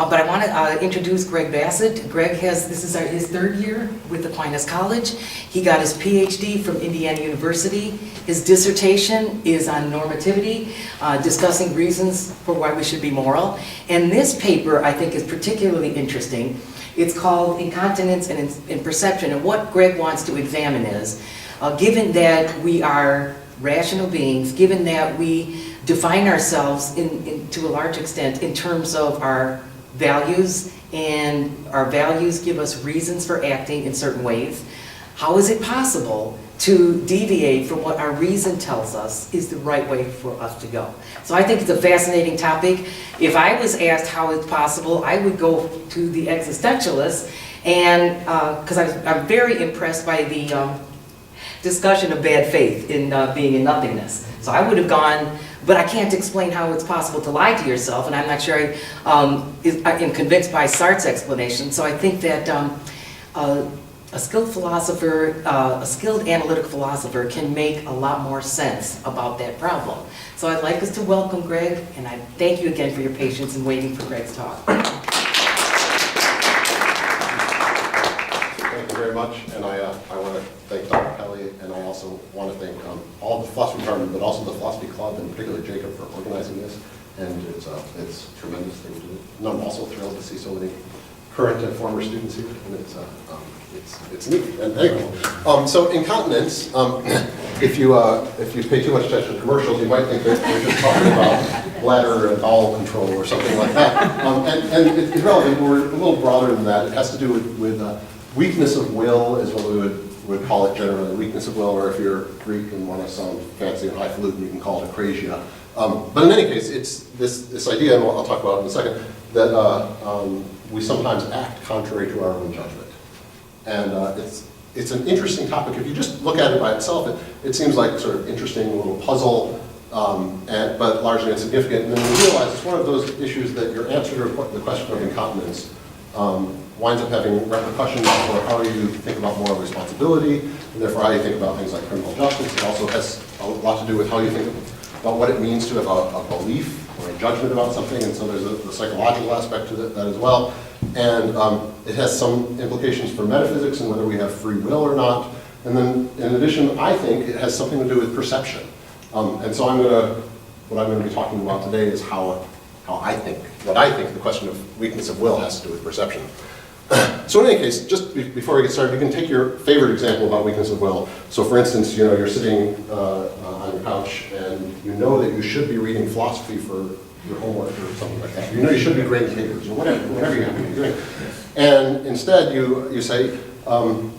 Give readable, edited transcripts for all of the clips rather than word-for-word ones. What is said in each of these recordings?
But I want to introduce Greg Bassett. Greg this is his third year with Aquinas College. He got his PhD from Indiana University. His dissertation is on normativity, discussing reasons for why we should be moral. And this paper, I think, is particularly interesting. It's called Incontinence and Perception. And what Greg wants to examine is, given that we are rational beings, given that we define ourselves to a large extent in terms of our values, and our values give us reasons for acting in certain ways, how is it possible to deviate from what our reason tells us is the right way for us to go? So I think it's a fascinating topic. If I was asked how it's possible, I would go to the existentialists, and because I'm very impressed by the discussion of bad faith in being in nothingness. So I would have gone, but I can't explain how it's possible to lie to yourself, and I'm not sure I'm convinced by Sartre's explanation. So I think that a skilled philosopher, a skilled analytic philosopher can make a lot more sense about that problem. So I'd like us to welcome Greg, and I thank you again for your patience in waiting for Greg's talk. Thank you very much, and I want to thank Dr. Kelly, and I also want to thank all of the philosophy department, but also the philosophy club, and particularly Jacob for organizing this. And it's a tremendous thing to do. And I'm also thrilled to see so many current and former students here, and it's neat. And thank you. So incontinence, if you pay too much attention to commercials, you might think that we're just talking about bladder and bowel control or something like that. And it's relevant. We're a little broader than that. It has to do with weakness of will, is what we would call it generally, weakness of will, or if you're Greek and want to sound fancy and highfalutin, you can call it akrasia. But in any case, it's this idea, and I'll talk about it in a second, that we sometimes act contrary to our own judgment. And it's an interesting topic. If you just look at it by itself, it seems like sort of interesting little puzzle, but largely insignificant. And then you realize it's one of those issues that your answer to the question of incontinence winds up having repercussions for how you think about moral responsibility, and therefore how you think about things like criminal justice. It also has a lot to do with how you think about what it means to have a belief or a judgment about something, and so there's a psychological aspect to that as well. And it has some implications for metaphysics and whether we have free will or not. And then, in addition, I think it has something to do with perception. And so what I'm going to be talking about today is what I think the question of weakness of will has to do with perception. So in any case, just before we get started, you can take your favorite example about weakness of will. So for instance, you're sitting on your couch and you know that you should be reading philosophy for your homework or something like that. You know you should be grading papers or whatever you happen to be doing. And instead you say,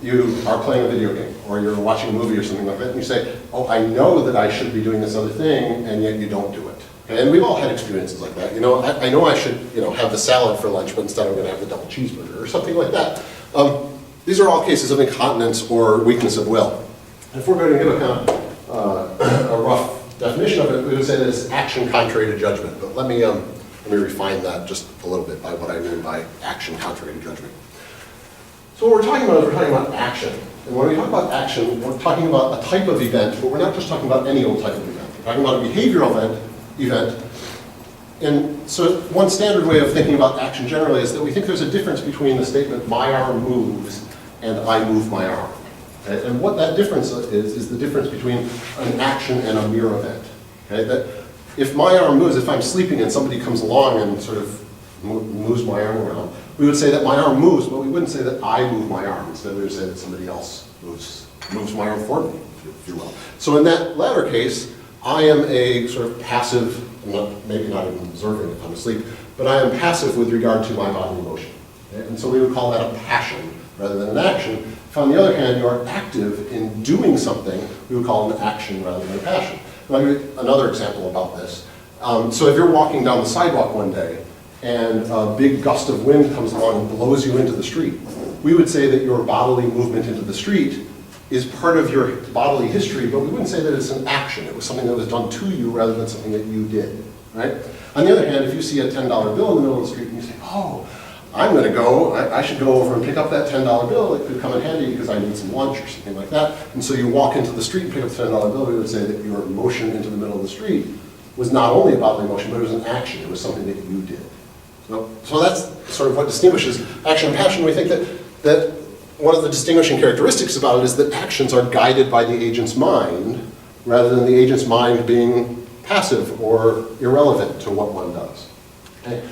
you are playing a video game or you're watching a movie or something like that, and you say, oh, I know that I should be doing this other thing, and yet you don't do it. And we've all had experiences like that. I know I should, have the salad for lunch, but instead I'm going to have the double cheeseburger or something like that. These are all cases of incontinence or weakness of will. And if we're going to give a rough definition of it, we would say that it's action contrary to judgment. But let me refine that just a little bit by what I mean by action contrary to judgment. So what we're talking about action. And when we talk about action, we're talking about a type of event, but we're not just talking about any old type of event. We're talking about a behavioral event. And so one standard way of thinking about action generally is that we think there's a difference between the statement, my arm moves, and I move my arm. Okay? And what that difference is the difference between an action and a mere event. Okay? That if my arm moves, if I'm sleeping and somebody comes along and sort of moves my arm around, we would say that my arm moves, but we wouldn't say that I move my arm. Instead we would say that somebody else moves my arm for me, if you will. So in that latter case, I am a sort of passive, maybe not even observing if I'm asleep, but I am passive with regard to my bodily motion. Okay? And so we would call that a passion rather than an action. If on the other hand you are active in doing something, we would call it an action rather than a passion. And I'll give you another example about this. So if you're walking down the sidewalk one day and a big gust of wind comes along and blows you into the street, we would say that your bodily movement into the street is part of your bodily history, but we wouldn't say that it's an action. It was something that was done to you rather than something that you did, right? On the other hand, if you see a $10 bill in the middle of the street and you say, oh, I'm going to go, I should go over and pick up that $10 bill, it could come in handy because I need some lunch or something like that, and so you walk into the street and pick up the $10 bill, we would say that your motion into the middle of the street was not only a bodily motion, but it was an action. It was something that you did. So that's sort of what distinguishes action and passion. We think that one of the distinguishing characteristics about it is that actions are guided by the agent's mind, rather than the agent's mind being passive or irrelevant to what one does. Okay?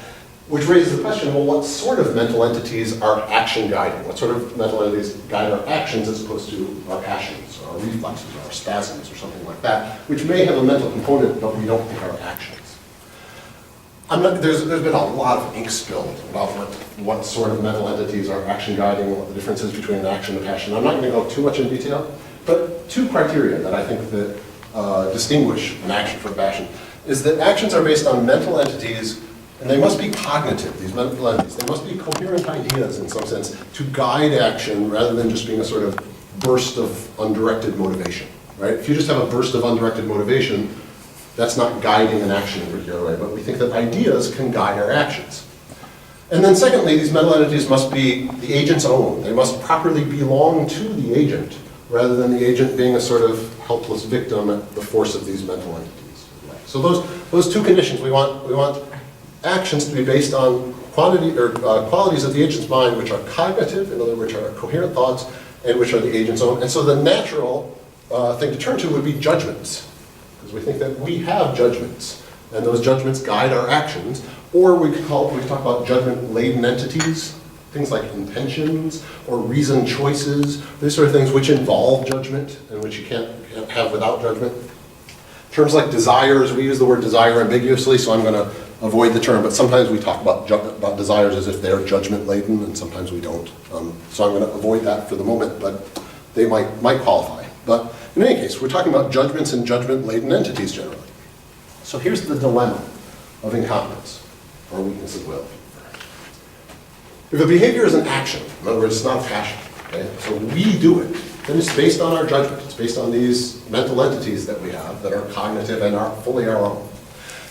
Which raises the question, well, what sort of mental entities are action guiding? What sort of mental entities guide our actions as opposed to our passions, or our reflexes, or our spasms, or something like that, which may have a mental component, but we don't think are actions. There's been a lot of ink spilled about what sort of mental entities are action guiding, what the difference is between an action and a passion. I'm not going to go too much in detail, but two criteria that I think that distinguish an action from a passion is that actions are based on mental entities, and they must be cognitive, these mental entities. They must be coherent ideas in some sense to guide action rather than just being a sort of burst of undirected motivation, right? If you just have a burst of undirected motivation, that's not guiding an action in a particular way, but we think that ideas can guide our actions. And then secondly, these mental entities must be the agent's own. They must properly belong to the agent, rather than the agent being a sort of helpless victim at the force of these mental entities. So those two conditions, we want actions to be based on quantity or qualities of the agent's mind, which are cognitive, in other words, are coherent thoughts, and which are the agent's own. And so the natural thing to turn to would be judgments. Because we think that we have judgments, and those judgments guide our actions, or we talk about judgment-laden entities, things like intentions or reasoned choices, these sort of things which involve judgment and which you can't have without judgment. Terms like desires, we use the word desire ambiguously, so I'm going to avoid the term, but sometimes we talk about desires as if they're judgment-laden, and sometimes we don't. So I'm going to avoid that for the moment, but they might qualify. But in any case, we're talking about judgments and judgment-laden entities generally. So here's the dilemma of incompetence, or weakness of will. If a behavior is an action, in other words, it's not a passion, okay? So we do it, then it's based on our judgment. It's based on these mental entities that we have that are cognitive and are fully our own.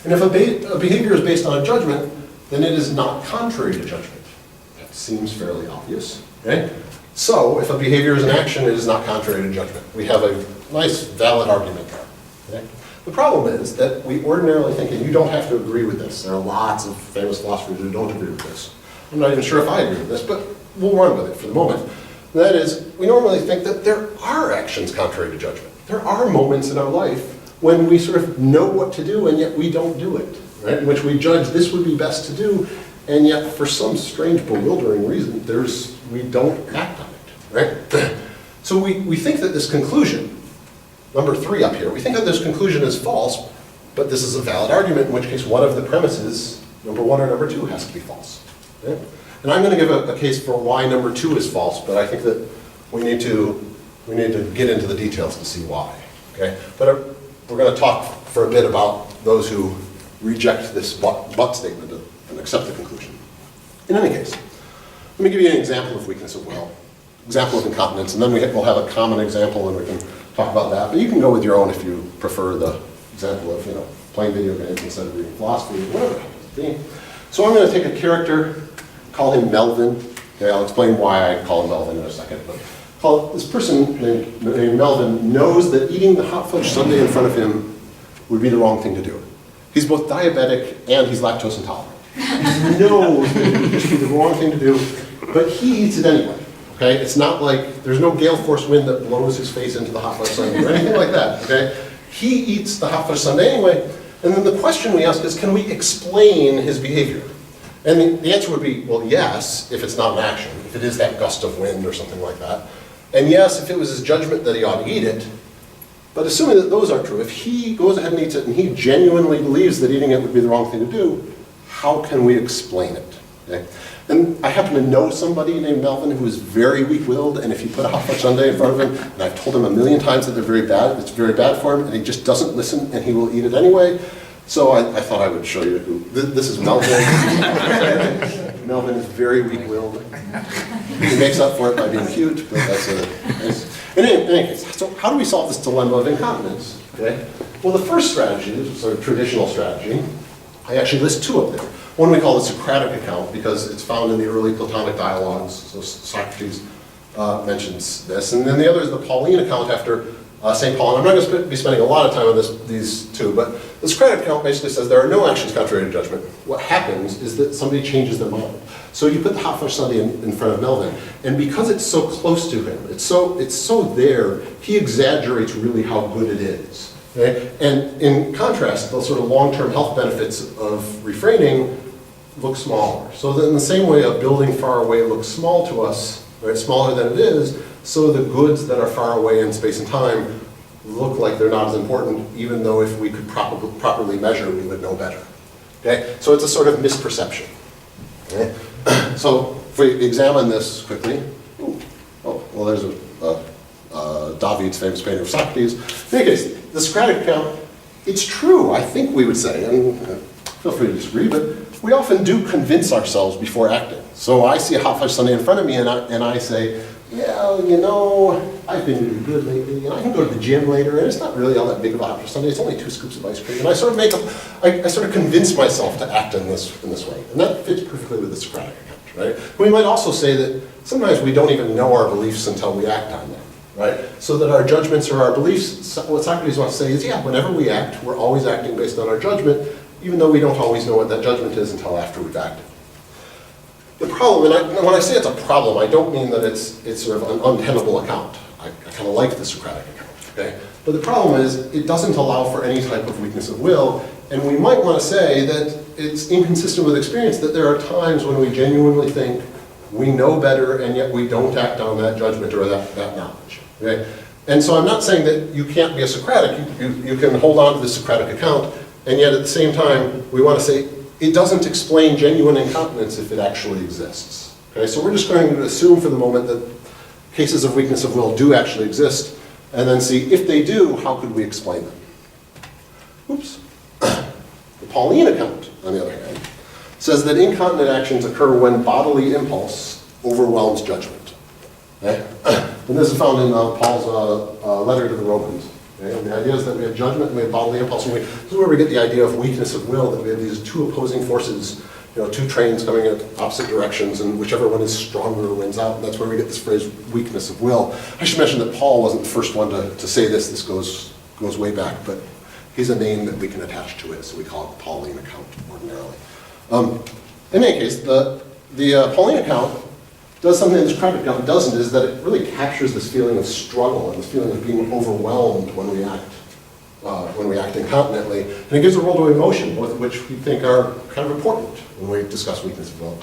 And if a behavior is based on a judgment, then it is not contrary to judgment. That seems fairly obvious, okay? So, if a behavior is an action, it is not contrary to judgment. We have a nice, valid argument there. Okay? The problem is that we ordinarily think, and you don't have to agree with this, there are lots of famous philosophers who don't agree with this. I'm not even sure if I agree with this, but we'll run with it for the moment. And that is, we normally think that there are actions contrary to judgment. There are moments in our life when we sort of know what to do, and yet we don't do it, right? In which we judge this would be best to do, and yet for some strange, bewildering reason, we don't act on it, right? So we think that this conclusion, number 3 up here, we think that this conclusion is false, but this is a valid argument, in which case one of the premises, number 1 or number 2, has to be false. Okay? And I'm going to give a case for why number 2 is false, but I think that we need to get into the details to see why. Okay? But we're going to talk for a bit about those who reject this but statement and accept the conclusion. In any case, let me give you an example of weakness of will, example of incompetence, and then we'll have a common example and we can talk about that. But you can go with your own if you prefer the example of playing video games instead of reading philosophy, whatever it happens to be. So I'm going to take a character, call him Melvin. Okay, I'll explain why I call him Melvin in a second. But this person named Melvin knows that eating the hot fudge sundae in front of him would be the wrong thing to do. He's both diabetic and he's lactose intolerant. He knows that it would just be the wrong thing to do, but he eats it anyway. Okay? It's not like there's no gale force wind that blows his face into the hot fudge sundae or anything like that. Okay? He eats the hot fudge sundae anyway, and then the question we ask is, can we explain his behavior? And the answer would be, well, yes, if it's not an action, if it is that gust of wind or something like that. And yes, if it was his judgment that he ought to eat it. But assuming that those are true, if he goes ahead and eats it and he genuinely believes that eating it would be the wrong thing to do, how can we explain it? Okay? And I happen to know somebody named Melvin who is very weak-willed, and if you put a hot fudge sundae in front of him, and I've told him a million times that they're very bad, it's very bad for him, and he just doesn't listen, and he will eat it anyway. So I thought I would show you who. This is Melvin. Melvin is very weak-willed. He makes up for it by being cute, but that's in any case, so how do we solve this dilemma of incontinence? Okay? Well, the first strategy, this is sort of traditional strategy, I actually list 2 up there. One we call the Socratic account because it's found in the early Platonic dialogues, so Socrates mentions this. And then the other is the Pauline account after St. Paul, and I'm not going to be spending a lot of time on these two, but the Socratic account basically says there are no actions contrary to judgment. What happens is that somebody changes their mind. So you put the hot flush sundae in front of Melvin, and because it's so close to him, it's so there, he exaggerates really how good it is. Okay? And in contrast, the sort of long-term health benefits of refraining look smaller. So that in the same way a building far away looks small to us, right, smaller than it is, so the goods that are far away in space and time look like they're not as important, even though if we could properly measure, we would know better. Okay? So it's a sort of misperception. Okay? So if we examine this quickly, there's David's famous painting of Socrates. In any case, the Socratic account, it's true, I think we would say, and feel free to disagree, but we often do convince ourselves before acting. So I see a hot fudge sundae in front of me and I say, yeah, you know, I've been really good lately, and I can go to the gym later, and it's not really all that big of a hot fudge sundae, it's only 2 scoops of ice cream. And I sort of I sort of convince myself to act in this way. And that fits perfectly with the Socratic account, right? We might also say that sometimes we don't even know our beliefs until we act on them, right? So that our judgments or our beliefs, what Socrates wants to say is, yeah, whenever we act, we're always acting based on our judgment, even though we don't always know what that judgment is until after we've acted. The problem, and when I say it's a problem, I don't mean that it's sort of an untenable account. I kind of like the Socratic account, okay? But the problem is it doesn't allow for any type of weakness of will, and we might want to say that it's inconsistent with experience that there are times when we genuinely think we know better and yet we don't act on that judgment or that knowledge, okay? And so I'm not saying that you can't be a Socratic, you can hold on to the Socratic account, and yet at the same time we want to say it doesn't explain genuine incontinence if it actually exists. Okay, so we're just going to assume for the moment that cases of weakness of will do actually exist, and then see if they do, how could we explain them? Oops. The Pauline account, on the other hand, says that incontinent actions occur when bodily impulse overwhelms judgment. Okay? And this is found in Paul's letter to the Romans. Okay? And the idea is that we have judgment and we have bodily impulse. And this is where we get the idea of weakness of will, that we have these two opposing forces, you know, two trains coming in opposite directions, and whichever one is stronger wins out. And that's where we get this phrase, weakness of will. I should mention that Paul wasn't the first one to say this. This goes way back, but he's a name that we can attach to it, so we call it the Pauline account ordinarily. In any case, the Pauline account does something that the Socratic account doesn't, is that it really captures this feeling of struggle and this feeling of being overwhelmed when we act incontinently, and it gives a role to emotion, both of which we think are kind of important when we discuss weakness of will.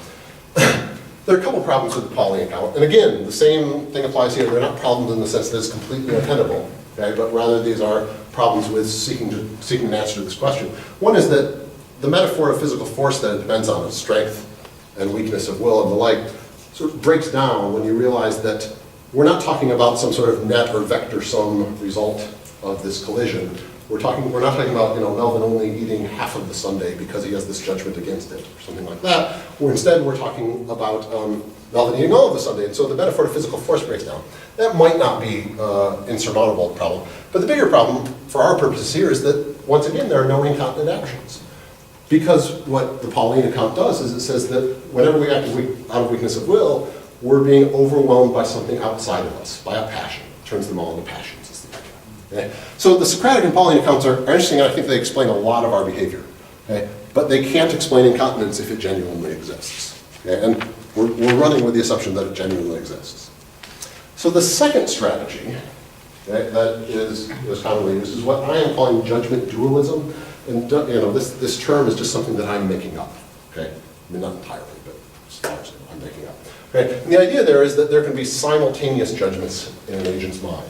There are a couple problems with the Pauline account, and again, the same thing applies here. They're not problems in the sense that it's completely untenable, okay, but rather these are problems with seeking an answer to this question. One is that the metaphor of physical force that it depends on, strength and weakness of will and the like, sort of breaks down when you realize that we're not talking about some sort of net or vector sum result of this collision. We're not talking about, you know, Melvin only eating half of the sundae because he has this judgment against it, or something like that. Or instead, we're talking about Melvin eating all of the sundae, and so the metaphor of physical force breaks down. That might not be insurmountable problem, but the bigger problem for our purposes here is that, once again, there are no incontinent actions. Because what the Pauline account does is it says that whenever we act out of weakness of will, we're being overwhelmed by something outside of us, by a passion. It turns them all into passions, is the idea. Okay? So the Socratic and Pauline accounts are interesting, and I think they explain a lot of our behavior. Okay? But they can't explain incontinence if it genuinely exists. Okay? And we're running with the assumption that it genuinely exists. So the second strategy, okay, that is commonly used is what I am calling judgment dualism. And you know, this term is just something that I'm making up. Okay, I mean, not entirely, but largely I'm making up. Okay, and the idea there is that there can be simultaneous judgments in an agent's mind.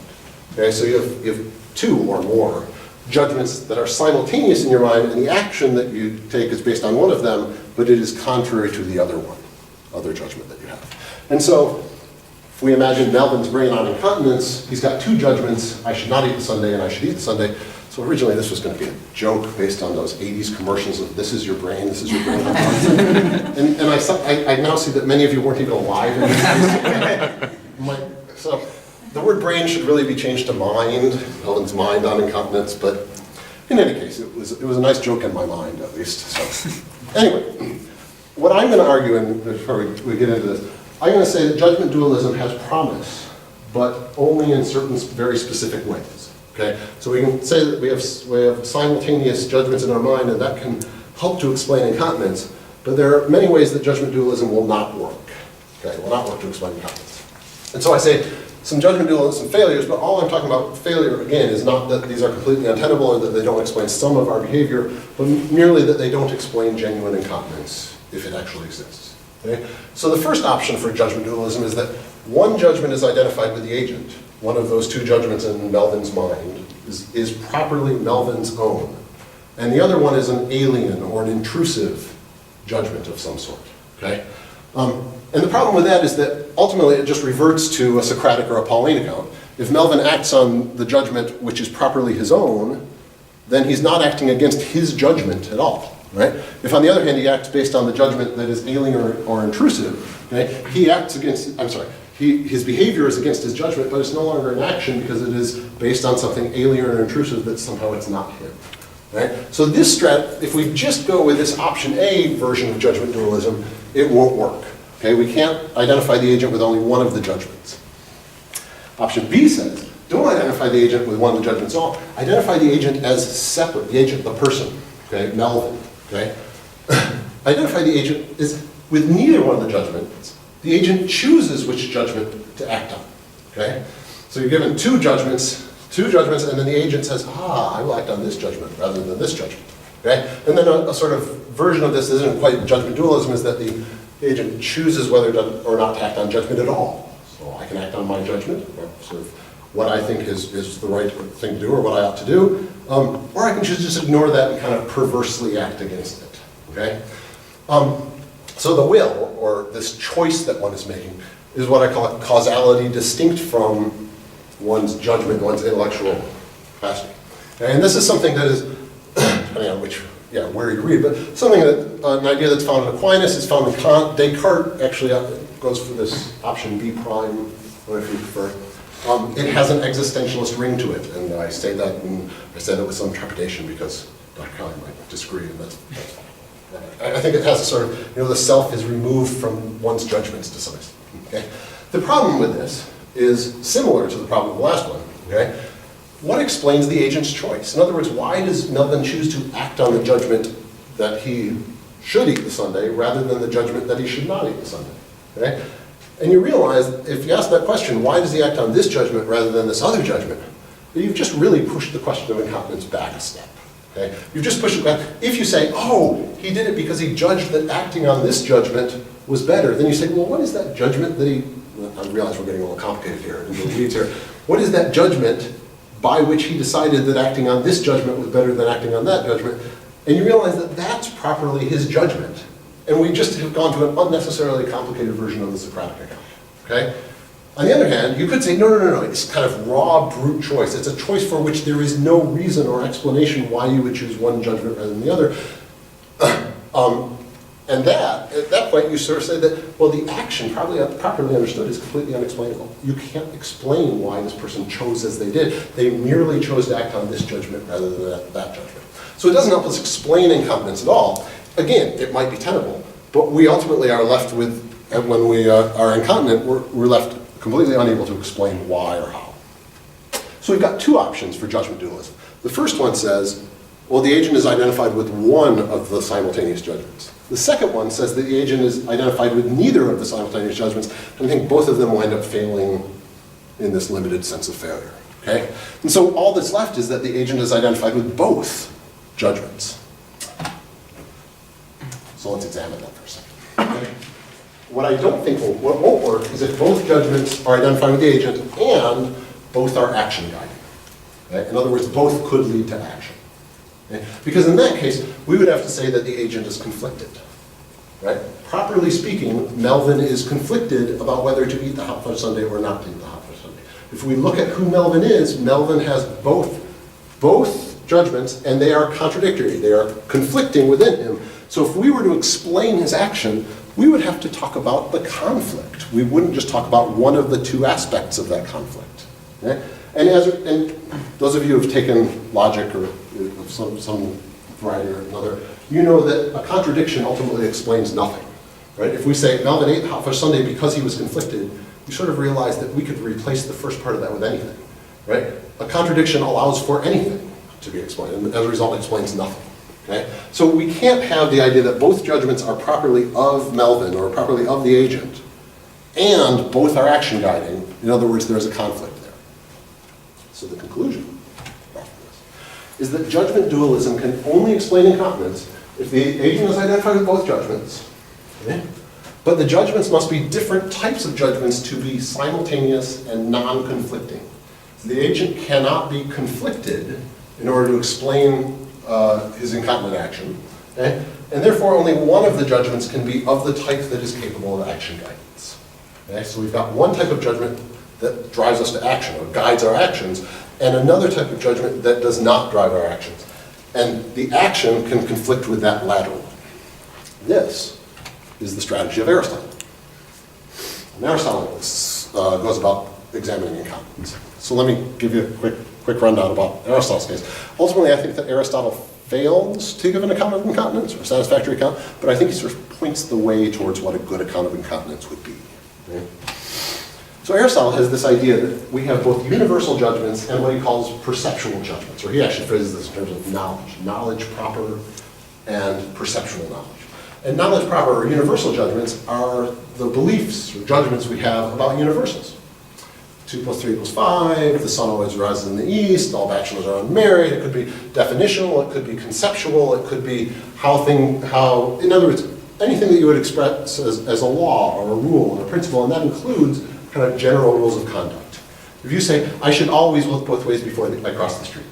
Okay, so you have two or more judgments that are simultaneous in your mind, and the action that you take is based on one of them, but it is contrary to the other judgment that you have. And so, if we imagine Melvin's brain on incontinence, he's got two judgments: I should not eat the sundae, and I should eat the sundae. So originally this was going to be a joke based on those 80s commercials of this is your brain, this is your brain. and I now see that many of you weren't even alive in this. So the word brain should really be changed to mind, Melvin's mind on incontinence, but in any case, it was a nice joke in my mind at least. So anyway, what I'm going to argue, and before we get into this, I'm going to say that judgment dualism has promise, but only in certain very specific ways. Okay? So we can say that we have simultaneous judgments in our mind, and that can help to explain incontinence, but there are many ways that judgment dualism will not work. Okay, will not work to explain incontinence. And so I say some judgment dualism failures, but all I'm talking about failure, again, is not that these are completely untenable or that they don't explain some of our behavior, but merely that they don't explain genuine incontinence if it actually exists. Okay? So the first option for judgment dualism is that one judgment is identified with the agent. One of those two judgments in Melvin's mind is properly Melvin's own. And the other one is an alien or an intrusive judgment of some sort. Okay? And the problem with that is that ultimately it just reverts to a Socratic or a Pauline account. If Melvin acts on the judgment which is properly his own, then he's not acting against his judgment at all. Right? If on the other hand he acts based on the judgment that is alien or intrusive, okay, he acts against, his behavior is against his judgment, but it's no longer an action because it is based on something alien or intrusive that somehow it's not him. Right? So this if we just go with this option A version of judgment dualism, it won't work. Okay? We can't identify the agent with only one of the judgments. Option B says, don't identify the agent with one of the judgments at all. Identify the agent as separate, the agent, the person, okay, Melvin. Okay? Identify the agent is with neither one of the judgments. The agent chooses which judgment to act on. Okay? So you're given two judgments, and then the agent says, I will act on this judgment rather than this judgment. Okay? And then a sort of version of this isn't quite judgment dualism, is that the agent chooses whether or not to act on judgment at all. So I can act on my judgment, or sort of what I think is the right thing to do or what I ought to do, or I can just ignore that and kind of perversely act against it. Okay? So the will, or this choice that one is making, is what I call causality distinct from one's judgment, one's intellectual capacity. And this is something that is, depending on where you read, but something that, an idea that's found in Aquinas, is found in Kant. Descartes actually goes for this option B prime, or if you prefer. It has an existentialist ring to it, and I say that with some trepidation because Dr. Kelly might disagree, and that's I think it has a sort of, the self is removed from one's judgments to some extent. Okay? The problem with this is similar to the problem of the last one. Okay? What explains the agent's choice? In other words, why does Melvin choose to act on the judgment that he should eat the sundae rather than the judgment that he should not eat the sundae? Okay? And you realize, if you ask that question, why does he act on this judgment rather than this other judgment? You've just really pushed the question of incontinence back a step. Okay? You've just pushed it back. If you say, he did it because he judged that acting on this judgment was better, then you say, well, what is that judgment that I realize we're getting a little complicated here, into the weeds here. What is that judgment by which he decided that acting on this judgment was better than acting on that judgment? And you realize that that's properly his judgment. And we just have gone to an unnecessarily complicated version of the Socratic account. Okay? On the other hand, you could say, no, it's kind of raw, brute choice. It's a choice for which there is no reason or explanation why you would choose one judgment rather than the other. And at that point, you sort of say that, well, the action, probably properly understood, is completely unexplainable. You can't explain why this person chose as they did. They merely chose to act on this judgment rather than that judgment. So it doesn't help us explain incontinence at all. Again, it might be tenable, but we ultimately are left with, when we are incontinent, we're left completely unable to explain why or how. So we've got two options for judgment dualism. The first one says, well, the agent is identified with one of the simultaneous judgments. The second one says that the agent is identified with neither of the simultaneous judgments, and I think both of them wind up failing in this limited sense of failure. Okay? And so all that's left is that the agent is identified with both judgments. So let's examine that for a second. Okay? What I don't think what won't work is if both judgments are identified with the agent and both are action guiding. Okay? In other words, both could lead to action. Okay? Because in that case, we would have to say that the agent is conflicted. Right? Properly speaking, Melvin is conflicted about whether to eat the hot fudge sundae or not to eat the hot fudge sundae. If we look at who Melvin is, Melvin has both judgments, and they are contradictory. They are conflicting within him. So if we were to explain his action, we would have to talk about the conflict. We wouldn't just talk about one of the two aspects of that conflict. Okay? And those of you who have taken logic or of some variety or another, you know that a contradiction ultimately explains nothing. Right? If we say Melvin ate hot fudge sundae because he was conflicted, you sort of realize that we could replace the first part of that with anything. Right? a contradiction allows for anything to be explained, and as a result, it explains nothing. Okay? So we can't have the idea that both judgments are properly of Melvin or properly of the agent, and both are action guiding. In other words, there's a conflict there. So the conclusion is that judgment dualism can only explain incontinence if the agent is identified with both judgments, okay? But the judgments must be different types of judgments to be simultaneous and non-conflicting. So the agent cannot be conflicted in order to explain his incontinent action, okay? And therefore only one of the judgments can be of the type that is capable of action guidance. Okay? So we've got one type of judgment that drives us to action or guides our actions, and another type of judgment that does not drive our actions. And the action can conflict with that latter one. This is the strategy of Aristotle. And Aristotle goes about examining incontinence. So let me give you a quick rundown about Aristotle's case. Ultimately, I think that Aristotle fails to give an account of incontinence, or a satisfactory account, but I think he sort of points the way towards what a good account of incontinence would be. Okay? So Aristotle has this idea that we have both universal judgments and what he calls perceptual judgments, or he actually phrases this in terms of knowledge. Knowledge proper and perceptual knowledge. And knowledge proper or universal judgments are the beliefs or judgments we have about universals. 2 + 3 = 5, the sun always rises in the east, all bachelors are unmarried. It could be definitional, it could be conceptual, it could be how, in other words, anything that you would express as a law or a rule or a principle, and that includes kind of general rules of conduct. If you say, I should always look both ways before I cross the street,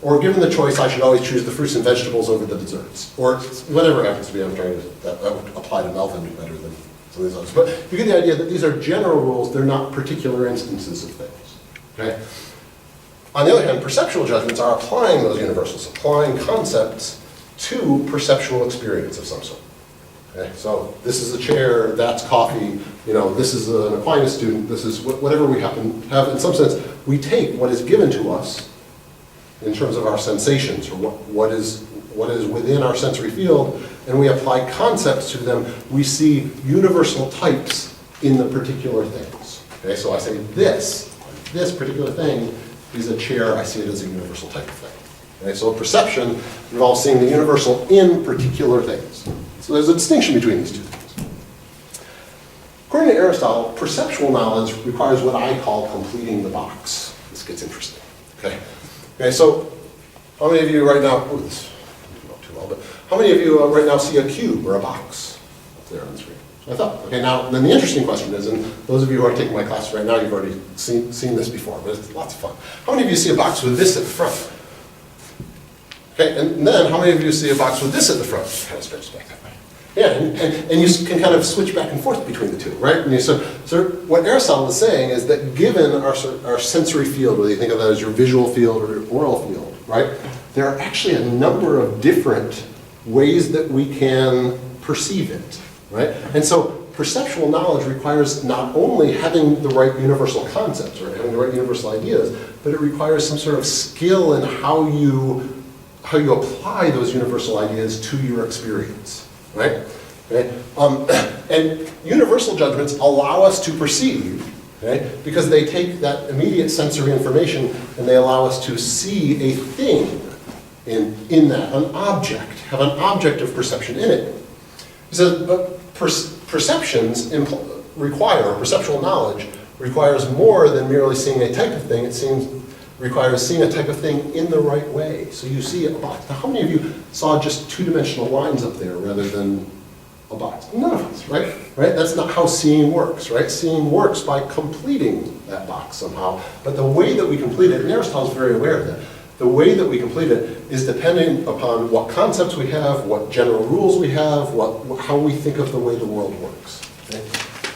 or given the choice, I should always choose the fruits and vegetables over the desserts, or whatever happens to be, I'm trying to, that would apply to Melvin better than some of these others. But you get the idea that these are general rules, they're not particular instances of things. Okay? On the other hand, perceptual judgments are applying those universals, applying concepts to perceptual experience of some sort. Okay, so this is a chair, that's coffee, this is an Aquinas student, this is whatever we happen to have. In some sense, we take what is given to us in terms of our sensations, or what is within our sensory field, and we apply concepts to them. We see universal types in the particular things. Okay, so I say this particular thing is a chair, I see it as a universal type of thing. Okay, so perception involves seeing the universal in particular things. So there's a distinction between these two things. According to Aristotle, perceptual knowledge requires what I call completing the box. This gets interesting. Okay, so how many of you right now, this not too well, but how many of you right now see a cube or a box up there on the screen? So I thought, okay, now then the interesting question is, and those of you who are taking my class right now, you've already seen this before, but it's lots of fun. How many of you see a box with this at the front? Okay, and then how many of you see a box with this at the front? Kind of stretches back that way. Yeah, and you can kind of switch back and forth between the two, right? And so what Aristotle is saying is that given our sensory field, whether you think of that as your visual field or your oral field, right? There are actually a number of different ways that we can perceive it, right? And so perceptual knowledge requires not only having the right universal concepts or having the right universal ideas, but it requires some sort of skill in how you apply those universal ideas to your experience. Right? Okay? And universal judgments allow us to perceive, okay? Because they take that immediate sensory information and they allow us to see a thing in that, an object, have an object of perception in it. He says, but perceptions require, or perceptual knowledge requires more than merely seeing a type of thing. It requires seeing a type of thing in the right way. So you see a box. Now, how many of you saw just two-dimensional lines up there rather than a box? None of us, right? Right? That's not how seeing works, right? Seeing works by completing that box somehow. But the way that we complete it, and Aristotle's very aware of that, the way that we complete it is depending upon what concepts we have, what general rules we have, how we think of the way the world works. Okay?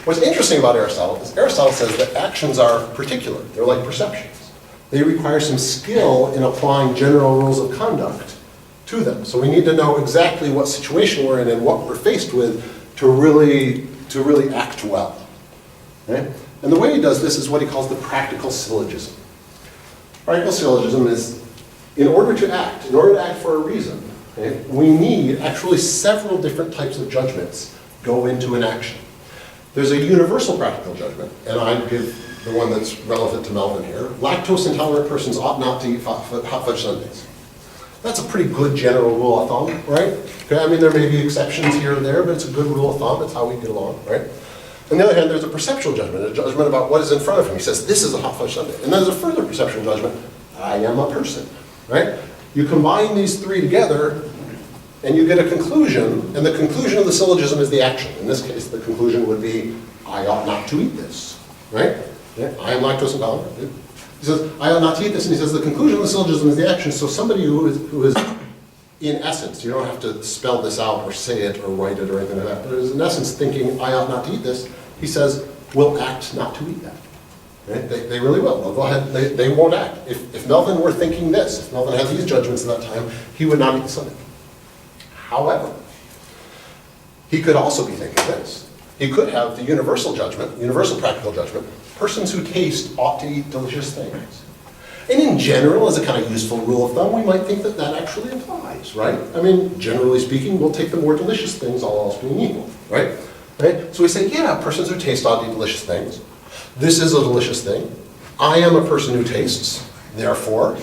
What's interesting about Aristotle is Aristotle says that actions are particular. They're like perceptions. They require some skill in applying general rules of conduct to them. So we need to know exactly what situation we're in and what we're faced with to really act well. Okay? And the way he does this is what he calls the practical syllogism. Practical syllogism is, in order to act for a reason, okay, we need actually several different types of judgments go into an action. There's a universal practical judgment, and I give the one that's relevant to Melvin here. Lactose intolerant persons ought not to eat hot fudge sundaes. That's a pretty good general rule of thumb, right? Okay, I mean, there may be exceptions here or there, but it's a good rule of thumb. It's how we get along, right? On the other hand, there's a perceptual judgment, a judgment about what is in front of him. He says, this is a hot fudge sundae. And then there's a further perceptual judgment, I am a person, right? You combine these three together, and you get a conclusion, and the conclusion of the syllogism is the action. In this case, the conclusion would be, I ought not to eat this, right? Yeah, I am lactose intolerant. He says, I ought not to eat this, and he says the conclusion of the syllogism is the action. So somebody who is in essence, you don't have to spell this out or say it or write it or anything like that, but is in essence thinking, I ought not to eat this, he says, will act not to eat that. Right? They really will. They'll go ahead, they won't act. If Melvin were thinking this, if Melvin had these judgments at that time, he would not eat the sundae. However, he could also be thinking this. He could have the universal judgment, universal practical judgment, persons who taste ought to eat delicious things. And in general, as a kind of useful rule of thumb, we might think that that actually applies, right? I mean, generally speaking, we'll take the more delicious things, all else being equal, right? Right? So we say, yeah, persons who taste ought to eat delicious things. This is a delicious thing. I am a person who tastes, therefore,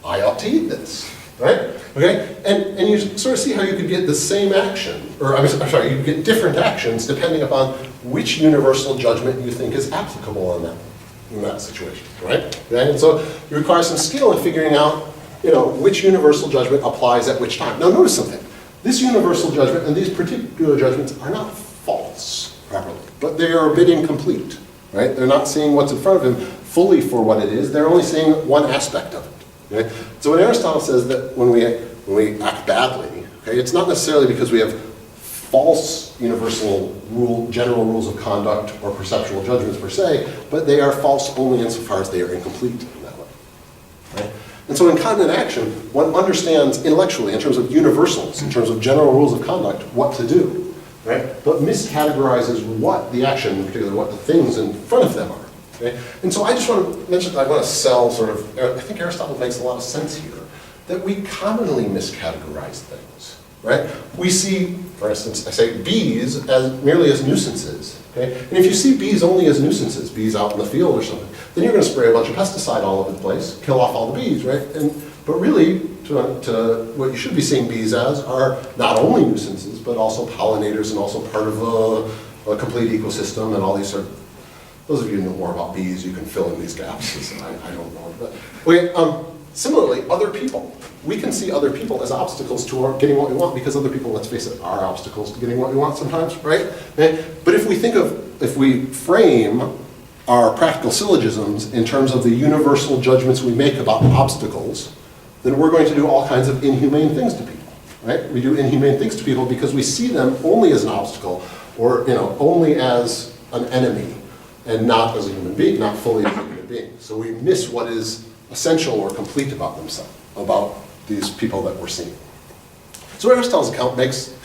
I ought to eat this, right? Okay? And you sort of see how you could get the same action, or I'm sorry, you could get different actions depending upon which universal judgment you think is applicable in that situation, right? Okay? And so it requires some skill in figuring out, which universal judgment applies at which time. Now notice something. This universal judgment and these particular judgments are not false properly, but they are a bit incomplete, right? They're not seeing what's in front of him fully for what it is. They're only seeing one aspect of it. Okay? So when Aristotle says that when we act badly, okay, it's not necessarily because we have false universal general rules of conduct or perceptual judgments per se, but they are false only insofar as they are incomplete in that way. Right? And so in continent action, one understands intellectually, in terms of universals, in terms of general rules of conduct, what to do, right? But miscategorizes what the action, in particular what the things in front of them are. Okay? And so I just want to mention, I want to sell sort of, I think Aristotle makes a lot of sense here, that we commonly miscategorize things, right? We see, for instance, I say bees merely as nuisances, okay? And if you see bees only as nuisances, bees out in the field or something, then you're going to spray a bunch of pesticide all over the place, kill off all the bees, right? But really, to what you should be seeing bees as are not only nuisances, but also pollinators and also part of a complete ecosystem and all these sort of. Those of you who know more about bees, you can fill in these gaps. I don't know. But, okay, similarly, other people. We can see other people as obstacles to our getting what we want because other people, let's face it, are obstacles to getting what we want sometimes, right? Okay? But if we frame our practical syllogisms in terms of the universal judgments we make about obstacles, then we're going to do all kinds of inhumane things to people, right? We do inhumane things to people because we see them only as an obstacle or, only as an enemy and not as a human being, not fully as a human being. So we miss what is essential or complete about themselves, about these people that we're seeing. So Aristotle's account makes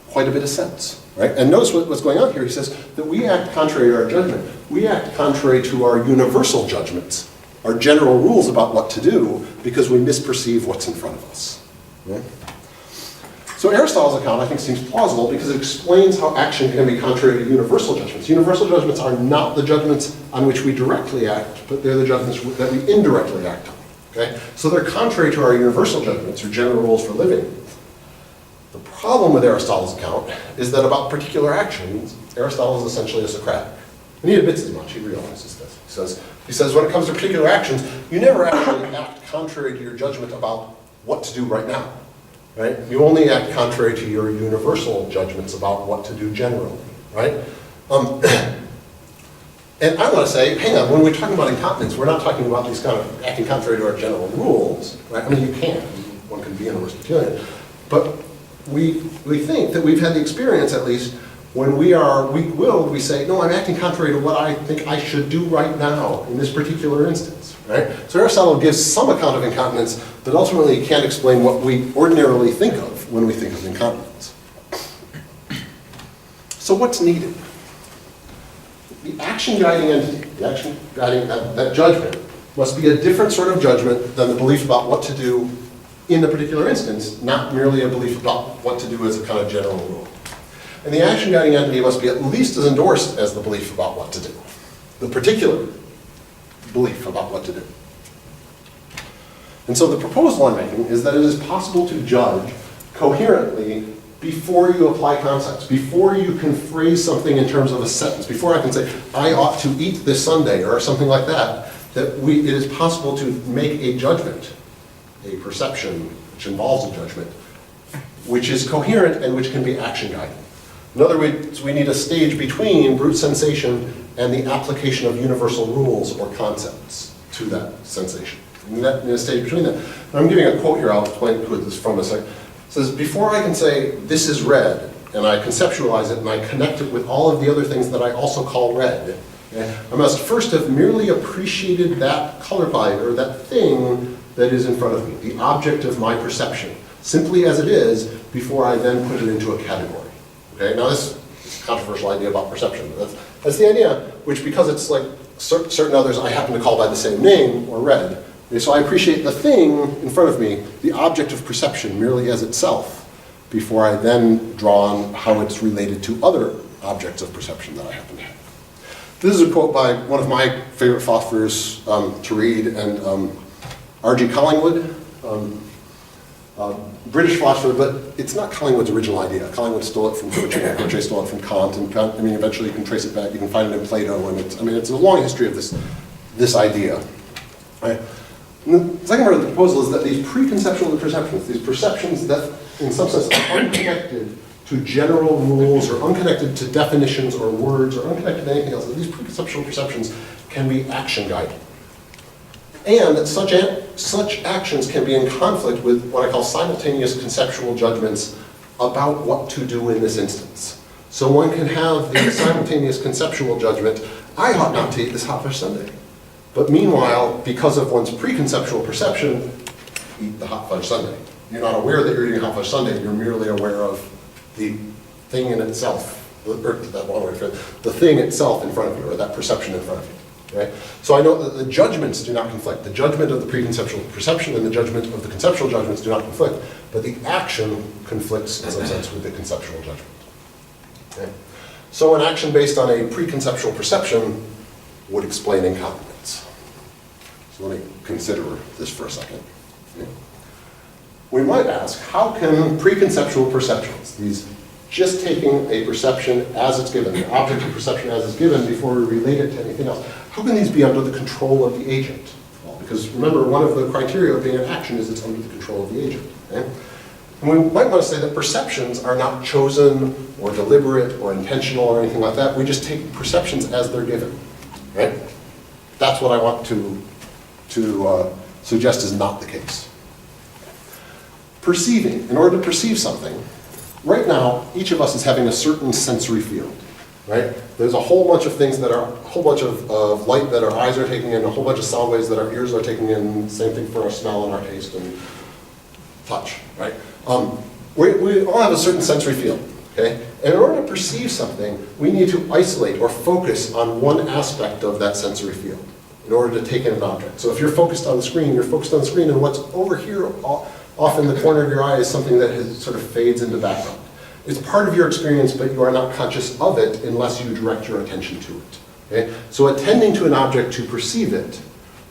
quite a bit of sense, right? And notice what's going on here. He says that we act contrary to our judgment. We act contrary to our universal judgments, our general rules about what to do, because we misperceive what's in front of us. Okay? So Aristotle's account, I think, seems plausible because it explains how action can be contrary to universal judgments. Universal judgments are not the judgments on which we directly act, but they're the judgments that we indirectly act on. Okay? So they're contrary to our universal judgments or general rules for living. The problem with Aristotle's account is that about particular actions, Aristotle is essentially a Socratic. And he admits as much, he realizes this. He says when it comes to particular actions, you never actually act contrary to your judgment about what to do right now. Right? You only act contrary to your universal judgments about what to do generally, right? And I want to say, hang on, when we're talking about incontinence, we're not talking about these kind of acting contrary to our general rules, right? I mean, you can. One can be an Aristotelian. But we think that we've had the experience, at least, when we are weak-willed, we say, no, I'm acting contrary to what I think I should do right now in this particular instance, right? So Aristotle gives some account of incontinence, but ultimately can't explain what we ordinarily think of when we think of incontinence. So what's needed? The action guiding entity, the action guiding that judgment, must be a different sort of judgment than the belief about what to do in the particular instance, not merely a belief about what to do as a kind of general rule. And the action guiding entity must be at least as endorsed as the belief about what to do. The particular belief about what to do. And so the proposal I'm making is that it is possible to judge coherently before you apply concepts, before you can phrase something in terms of a sentence, before I can say, I ought to eat this Sunday, or something like that, it is possible to make a judgment, a perception, which involves a judgment, which is coherent and which can be action guided. In other words, we need a stage between brute sensation and the application of universal rules or concepts to that sensation. In a stage between that. I'm giving a quote here, I'll explain who this is from a second. It says, before I can say, this is red, and I conceptualize it and I connect it with all of the other things that I also call red, okay, I must first have merely appreciated that color palette, or that thing that is in front of me, the object of my perception, simply as it is, before I then put it into a category. Okay, now this is a controversial idea about perception. That's the idea, which because it's like certain others I happen to call by the same name, or red, okay, so I appreciate the thing in front of me, the object of perception, merely as itself, before I then draw on how it's related to other objects of perception that I happen to have. This is a quote by one of my favorite philosophers to read, and R.G. Collingwood, British philosopher, but it's not Collingwood's original idea. Collingwood stole it from Coche, and Coche stole it from Kant, and Kant, eventually you can trace it back, you can find it in Plato, and it's a long history of this idea. Right? And the second part of the proposal is that these preconceptual perceptions, these perceptions that in some sense are unconnected to general rules, or unconnected to definitions or words, or unconnected to anything else, that these preconceptual perceptions can be action guided. And that such actions can be in conflict with what I call simultaneous conceptual judgments about what to do in this instance. So one can have the simultaneous conceptual judgment, I ought not to eat this hot fudge sundae. But meanwhile, because of one's preconceptual perception, eat the hot fudge sundae. You're not aware that you're eating hot fudge sundae, you're merely aware of the thing in itself, the thing itself in front of you, or that perception in front of you. Okay? So I know that the judgments do not conflict. The judgment of the preconceptual perception and the judgment of the conceptual judgments do not conflict, but the action conflicts in some sense with the conceptual judgment. Okay? So an action based on a preconceptual perception would explain incontinence. So let me consider this for a second. Okay? We might ask, how can preconceptual perceptions, these just taking a perception as it's given, the object of perception as it's given before we relate it to anything else, how can these be under the control of the agent? Well, because remember, one of the criteria of being an action is it's under the control of the agent. Okay? And we might want to say that perceptions are not chosen or deliberate or intentional or anything like that. We just take perceptions as they're given. Right? That's what I want to suggest is not the case. Perceiving. In order to perceive something, right now, each of us is having a certain sensory field, right? There's a whole bunch of things that are, a whole bunch of light that our eyes are taking in, a whole bunch of sound waves that our ears are taking in, same thing for our smell and our taste and touch, right? We all have a certain sensory field, okay? And in order to perceive something, we need to isolate or focus on one aspect of that sensory field in order to take in an object. So if you're focused on the screen, you're focused on the screen, and what's over here off in the corner of your eye is something that sort of fades into background. It's part of your experience, but you are not conscious of it unless you direct your attention to it. Okay? So attending to an object to perceive it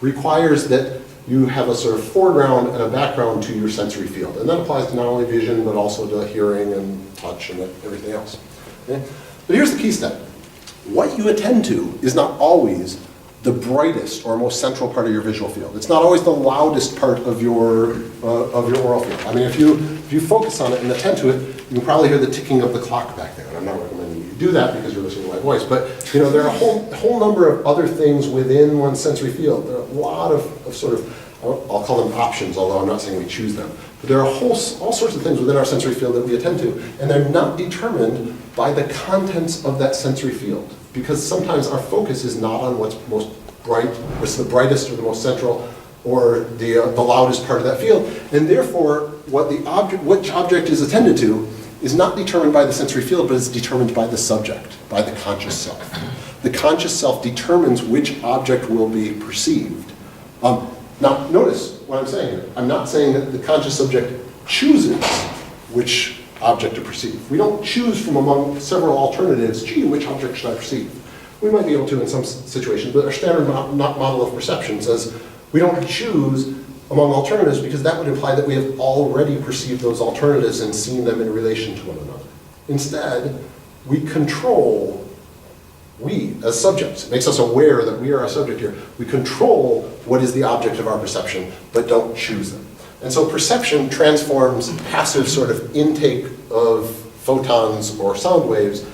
requires that you have a sort of foreground and a background to your sensory field. And that applies to not only vision, but also to hearing and touch and everything else. Okay? But here's the key step. What you attend to is not always the brightest or most central part of your visual field. It's not always the loudest part of your oral field. I mean, if you focus on it and attend to it, you can probably hear the ticking of the clock back there. And I'm not recommending you do that because you're listening to my voice. But there are a whole number of other things within one's sensory field. There are a lot of sort of, I'll call them options, although I'm not saying we choose them. But there are all sorts of things within our sensory field that we attend to, and they're not determined by the contents of that sensory field. Because sometimes our focus is not on what's most bright, what's the brightest or the most central, or the loudest part of that field. And therefore, which object is attended to is not determined by the sensory field, but is determined by the subject, by the conscious self. The conscious self determines which object will be perceived. Now, notice what I'm saying here. I'm not saying that the conscious subject chooses which object to perceive. We don't choose from among several alternatives, gee, which object should I perceive? We might be able to in some situations, but our standard model of perception says we don't choose among alternatives because that would imply that we have already perceived those alternatives and seen them in relation to one another. Instead, we control, we as subjects, it makes us aware that we are a subject here. We control what is the object of our perception, but don't choose them. And so perception transforms passive sort of intake of photons or sound waves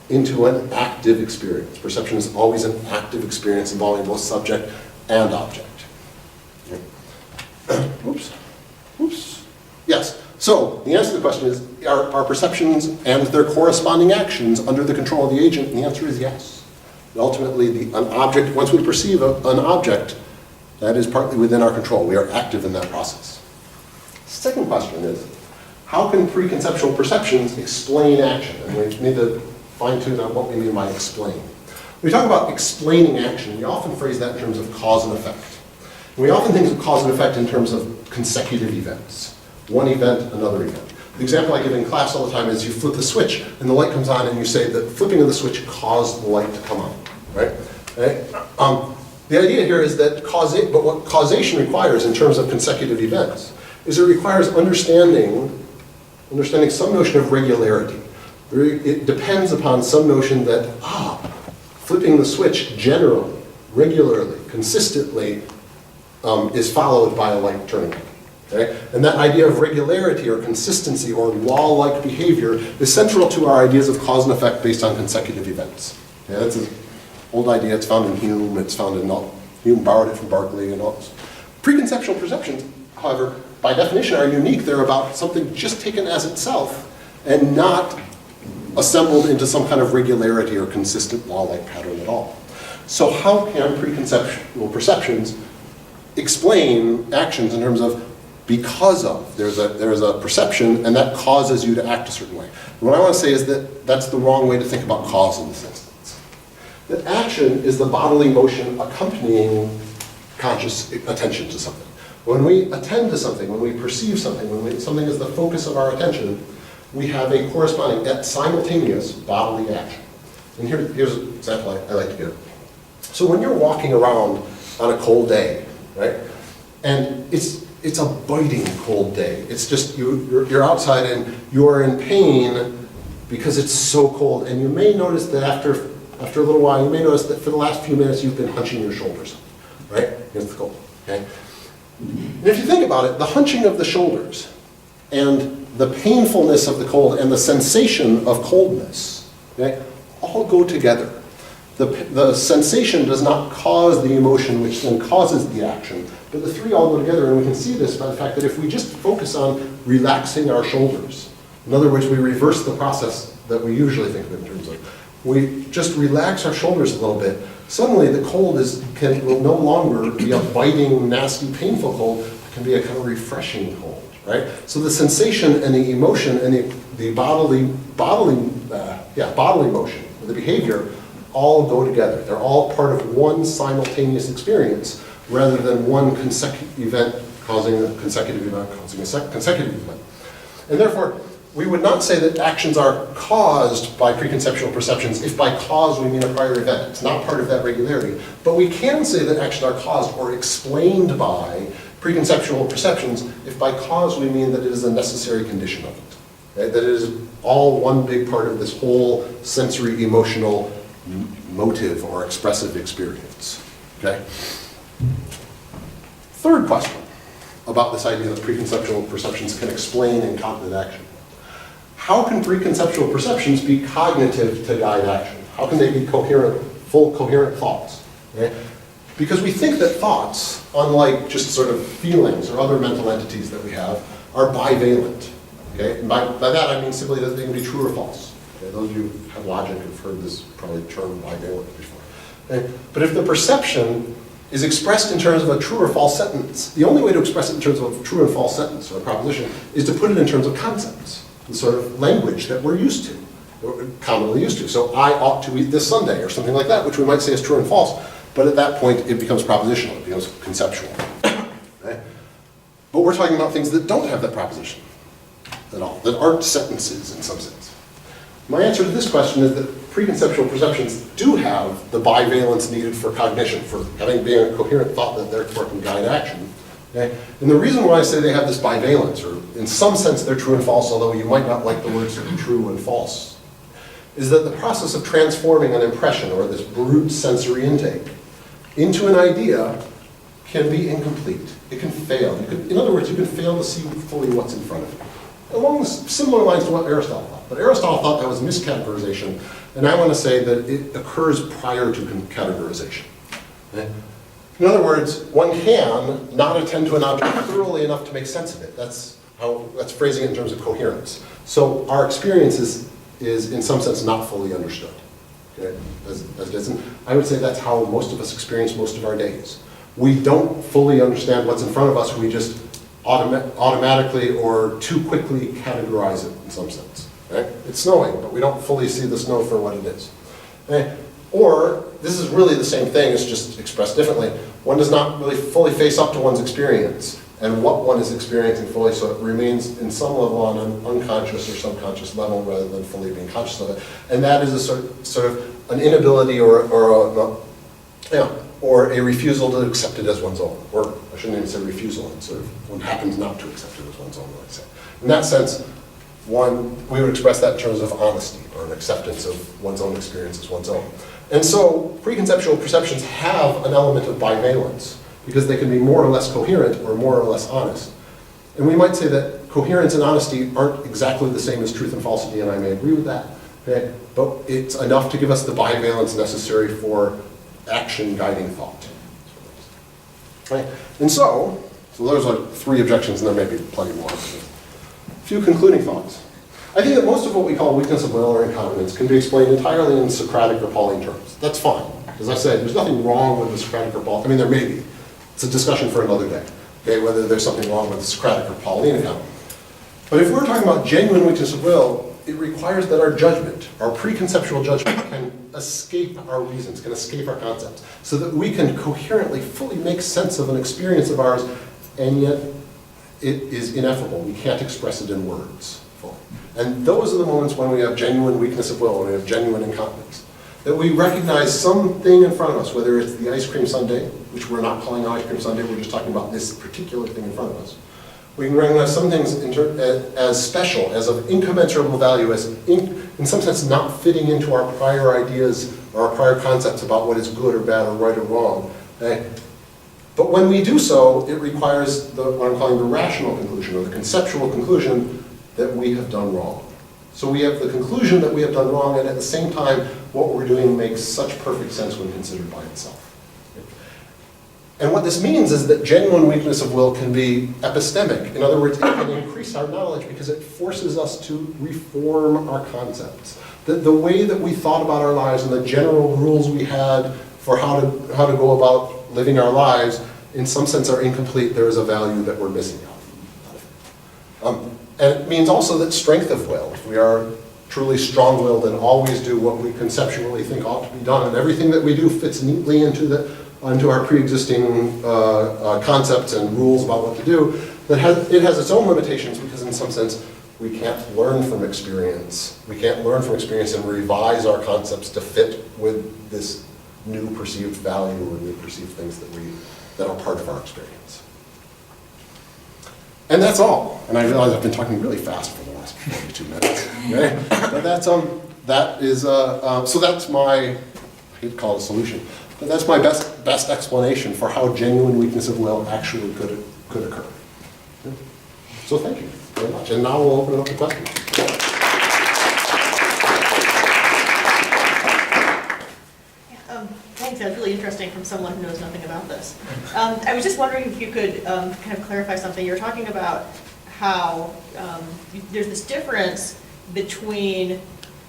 into an active experience. Perception is always an active experience involving both subject and object. Oops. Oops. Yes. So the answer to the question is, are perceptions and their corresponding actions under the control of the agent? And the answer is yes. Ultimately, an object, once we perceive an object, that is partly within our control. We are active in that process. Second question is, how can preconceptual perceptions explain action? And we need to fine-tune on what we mean by explain. When we talk about explaining action, we often phrase that in terms of cause and effect. And we often think of cause and effect in terms of consecutive events. One event, another event. The example I give in class all the time is you flip the switch and the light comes on and you say that flipping of the switch caused the light to come on, right? The idea here is that what causation requires in terms of consecutive events is it requires understanding some notion of regularity. It depends upon some notion that, flipping the switch generally, regularly, consistently is followed by a light turning on. Okay? And that idea of regularity or consistency or law-like behavior is central to our ideas of cause and effect based on consecutive events. Okay? That's an old idea. It's found in Hume. It's found in Hume borrowed it from Berkeley and all this. Preconceptual perceptions, however, by definition are unique. They're about something just taken as itself and not assembled into some kind of regularity or consistent law-like pattern at all. So how can preconceptual perceptions explain actions in terms of because of? There's a perception and that causes you to act a certain way. And what I want to say is that that's the wrong way to think about cause in this instance. That action is the bodily motion accompanying conscious attention to something. When we attend to something, when we perceive something, when something is the focus of our attention, we have a corresponding, yet simultaneous bodily action. And here's an example I like to give. So when you're walking around on a cold day, right, and it's a biting cold day. It's just you're outside and you're in pain because it's so cold. And you may notice that after a little while, you may notice that for the last few minutes you've been hunching your shoulders, right, against the cold. Okay. And if you think about it, the hunching of the shoulders and the painfulness of the cold and the sensation of coldness, okay, all go together. The sensation does not cause the emotion, which then causes the action, but the three all go together, and we can see this by the fact that if we just focus on relaxing our shoulders, in other words, we reverse the process that we usually think of in terms of, we just relax our shoulders a little bit, suddenly the cold will no longer be a biting, nasty, painful cold, it can be a kind of refreshing cold, right? So the sensation and the emotion and the bodily motion, the behavior, all go together. They're all part of one simultaneous experience rather than one consecutive event causing a consecutive event causing a consecutive event. And therefore, we would not say that actions are caused by preconceptual perceptions if by cause we mean a prior event. It's not part of that regularity. But we can say that actions are caused or explained by preconceptual perceptions if by cause we mean that it is a necessary condition of it. Okay? That it is all one big part of this whole sensory, emotional, motive or expressive experience. Okay? Third question about this idea that preconceptual perceptions can explain incontinent action. How can preconceptual perceptions be cognitive to guide action? How can they be coherent, full coherent thoughts? Okay? Because we think that thoughts, unlike just sort of feelings or other mental entities that we have, are bivalent. Okay? By that I mean simply that they can be true or false. Okay? Those of you who have logic have heard this probably term bivalent before. Okay? But if the perception is expressed in terms of a true or false sentence, the only way to express it in terms of a true and false sentence or a proposition is to put it in terms of concepts, the sort of language that we're used to, or commonly used to. So I ought to eat this sundae or something like that, which we might say is true and false, but at that point it becomes propositional, it becomes conceptual. Okay? But we're talking about things that don't have that proposition at all, that aren't sentences in some sense. My answer to this question is that preconceptual perceptions do have the bivalence needed for cognition, for having being a coherent thought that therefore can guide action. Okay? And the reason why I say they have this bivalence, or in some sense they're true and false, although you might not like the words true and false, is that the process of transforming an impression, or this brute sensory intake, into an idea can be incomplete. It can fail. In other words, you can fail to see fully what's in front of you. Along similar lines to what Aristotle thought. But Aristotle thought that was miscategorization, and I want to say that it occurs prior to categorization. Okay? In other words, one can not attend to an object thoroughly enough to make sense of it. That's phrasing it in terms of coherence. So our experience is in some sense not fully understood. Okay? As it is. And I would say that's how most of us experience most of our days. We don't fully understand what's in front of us, we just automatically or too quickly categorize it in some sense. Right? It's snowing, but we don't fully see the snow for what it is. Okay? Or, this is really the same thing, it's just expressed differently. One does not really fully face up to one's experience and what one is experiencing fully, so it remains in some level on an unconscious or subconscious level rather than fully being conscious of it. And that is a sort of an inability or a refusal to accept it as one's own. Or I shouldn't even say refusal, it's sort of one happens not to accept it as one's own, let's say. In that sense, we would express that in terms of honesty or an acceptance of one's own experience as one's own. And so preconceptual perceptions have an element of bivalence because they can be more or less coherent or more or less honest. And we might say that coherence and honesty aren't exactly the same as truth and falsity, and I may agree with that. Okay? But it's enough to give us the bivalence necessary for action guiding thought. Right? And so those are 3 objections, and there may be plenty more. A few concluding thoughts. I think that most of what we call weakness of will or incontinence can be explained entirely in Socratic or Pauline terms. That's fine. As I said, there's nothing wrong with the Socratic or Pauline. I mean, there may be. It's a discussion for another day, okay, whether there's something wrong with the Socratic or Pauline account. But if we're talking about genuine weakness of will, it requires that our judgment, our preconceptual judgment, can escape our reasons, can escape our concepts, so that we can coherently, fully make sense of an experience of ours, and yet it is ineffable. We can't express it in words fully. And those are the moments when we have genuine weakness of will, when we have genuine incontinence. That we recognize something in front of us, whether it's the ice cream sundae, which we're not calling ice cream sundae, we're just talking about this particular thing in front of us. We can recognize some things as special, as of incommensurable value, as in some sense not fitting into our prior ideas or our prior concepts about what is good or bad or right or wrong. Okay? But when we do so, it requires what I'm calling the rational conclusion, or the conceptual conclusion, that we have done wrong. So we have the conclusion that we have done wrong, and at the same time, what we're doing makes such perfect sense when considered by itself. And what this means is that genuine weakness of will can be epistemic. In other words, it can increase our knowledge because it forces us to reform our concepts. The way that we thought about our lives and the general rules we had for how to go about living our lives, in some sense are incomplete. There is a value that we're missing out. And it means also that strength of will. If we are truly strong-willed and always do what we conceptually think ought to be done, and everything that we do fits neatly into our pre-existing concepts and rules about what to do, it has its own limitations because in some sense we can't learn from experience. We can't learn from experience and revise our concepts to fit with this new perceived value or new perceived things that are part of our experience. And that's all. And I realize I've been talking really fast for the last 42 minutes. Okay? But so that's my, I hate to call it a solution, but that's my best explanation for how genuine weakness of will actually could occur. Okay? So thank you very much. And now we'll open it up to questions. Thanks, that was really interesting from someone who knows nothing about this. I was just wondering if you could kind of clarify something. You were talking about how there's this difference between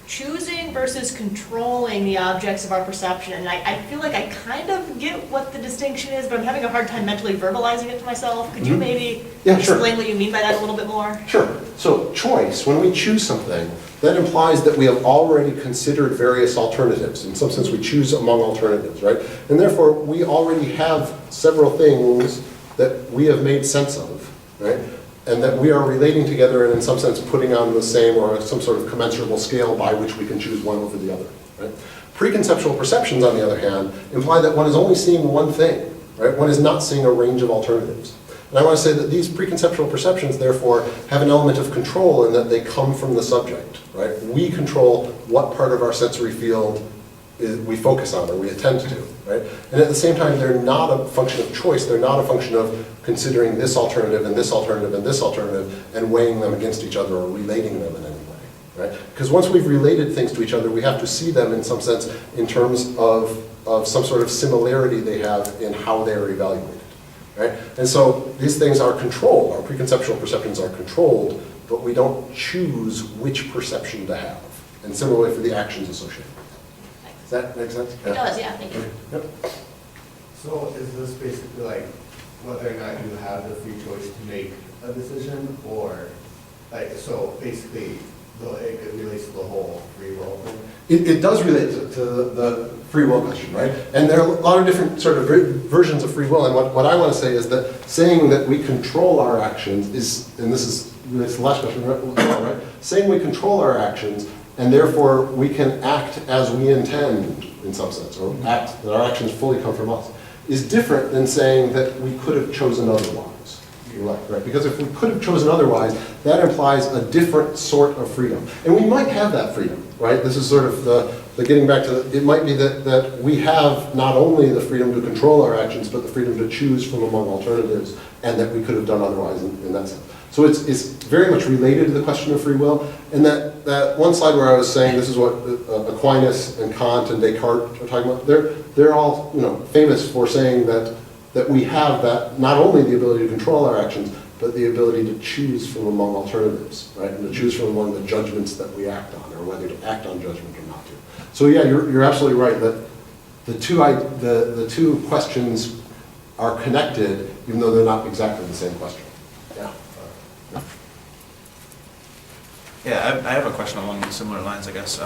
choosing versus controlling the objects of our perception. And I feel like I kind of get what the distinction is, but I'm having a hard time mentally verbalizing it to myself. Could you maybe explain what you mean by that a little bit more? Sure. So choice, when we choose something, that implies that we have already considered various alternatives. In some sense, we choose among alternatives, right? And therefore, we already have several things that we have made sense of, right? and that we are relating together and in some sense putting on the same or some sort of commensurable scale by which we can choose one over the other. Right? Preconceptual perceptions, on the other hand, imply that one is only seeing one thing. Right? One is not seeing a range of alternatives. And I want to say that these preconceptual perceptions, therefore, have an element of control in that they come from the subject. Right? We control what part of our sensory field we focus on or we attend to. Right? And at the same time, they're not a function of choice. They're not a function of considering this alternative and this alternative and this alternative and weighing them against each other or relating them in any way. Right? Because once we've related things to each other, we have to see them in some sense in terms of some sort of similarity they have in how they are evaluated. Right? And so these things are controlled, our preconceptual perceptions are controlled, but we don't choose which perception to have. And similarly for the actions associated. Does that make sense? It does, yeah, thank you. Yep. So is this basically like whether or not you have the free choice to make a decision, or like, so basically it relates to the whole free will thing? It does relate to the free will question, right? And there are a lot of different sort of versions of free will, and what I want to say is that saying that we control our actions is, and this is relates to the last question, right? Saying we control our actions, and therefore we can act as we intend, in some sense, or act, that our actions fully come from us, is different than saying that we could have chosen otherwise. Right? Because if we could have chosen otherwise, that implies a different sort of freedom. And we might have that freedom, right? This is sort of the getting back to, it might be that we have not only the freedom to control our actions, but the freedom to choose from among alternatives, and that we could have done otherwise in that sense. So it's very much related to the question of free will. And that one slide where I was saying this is what Aquinas and Kant and Descartes are talking about, they're all famous for saying that we have that, not only the ability to control our actions, but the ability to choose from among alternatives, right? And to choose from among the judgments that we act on, or whether to act on judgment or not to. So yeah, you're absolutely right that the two questions are connected, even though they're not exactly the same question. Yeah. Yeah, I have a question along similar lines, I guess.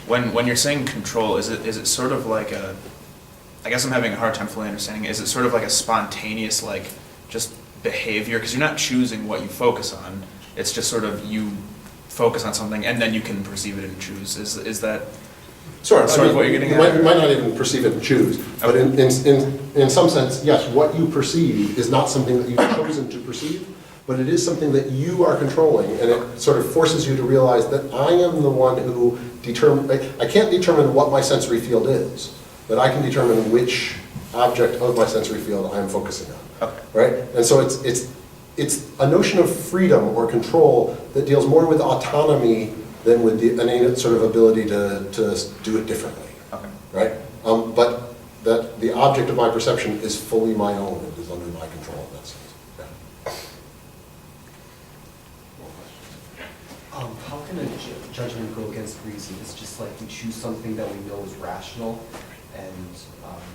When you're saying control, is it sort of like a, I guess I'm having a hard time fully understanding, is it sort of like a spontaneous, like, just behavior? Because you're not choosing what you focus on, it's just sort of you focus on something and then you can perceive it and choose. Is that sort of what you're getting at? You might not even perceive it and choose, but in some sense, yes, what you perceive is not something that you've chosen to perceive, but it is something that you are controlling, and it sort of forces you to realize that I am the one who I can't determine what my sensory field is, but I can determine which object of my sensory field I am focusing on. Okay. Right? And so it's a notion of freedom or control that deals more with autonomy than with the innate sort of ability to do it differently. Okay. Right? But that the object of my perception is fully my own. It is under my control in that sense. Yeah. How can a judgment go against reason? It's just like we choose something that we know is rational, and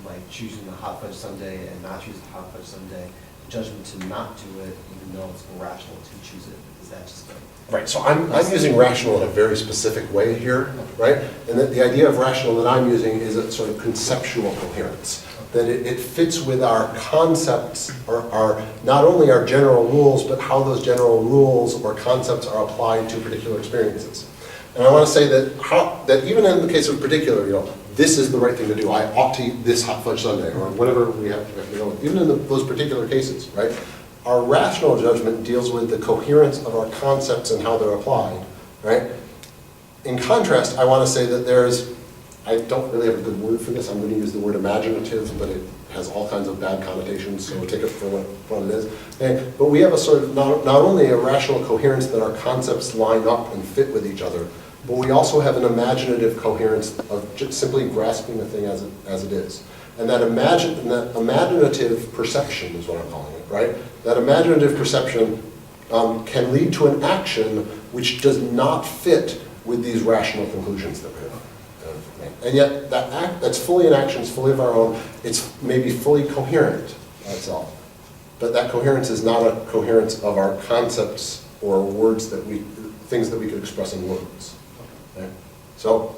like choosing the hot fudge sundae and not choosing the hot fudge sundae. Judgment to not do it, even though it's more rational to choose it. Is that just like... Right, so I'm using rational in a very specific way here, right? And the idea of rational that I'm using is a sort of conceptual coherence. That it fits with our concepts, our not only our general rules, but how those general rules or concepts are applied to particular experiences. And I want to say that even in the case of particular, this is the right thing to do. I ought to eat this hot fudge sundae, or whatever we have to go with. Even in those particular cases, right? Our rational judgment deals with the coherence of our concepts and how they're applied, right? In contrast, I want to say that I don't really have a good word for this. I'm going to use the word imaginative, but it has all kinds of bad connotations, so take it for what it is. But we have a sort of, not only a rational coherence that our concepts line up and fit with each other, but we also have an imaginative coherence of just simply grasping the thing as it is. And that imaginative perception is what I'm calling it, right? That imaginative perception can lead to an action which does not fit with these rational conclusions that we have. And yet that's fully an action, it's fully of our own, it's maybe fully coherent, that's all. But that coherence is not a coherence of our concepts or words things that we could express in words. Okay? So,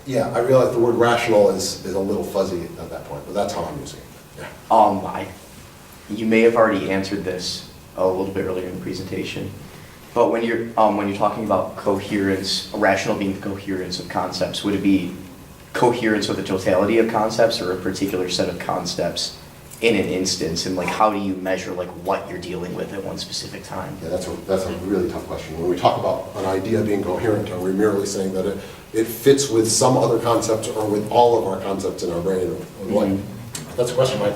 yeah, I realize the word rational is a little fuzzy at that point, but that's how I'm using it. Yeah. You may have already answered this, a little bit earlier in the presentation. But when you're talking about coherence, rational being the coherence of concepts, would it be coherence with the totality of concepts or a particular set of concepts in an instance? And like, how do you measure like what you're dealing with at one specific time? Yeah, that's a really tough question. When we talk about an idea being coherent, are we merely saying that it fits with some other concept or with all of our concepts in our brain? Or what? That's a question, Mike.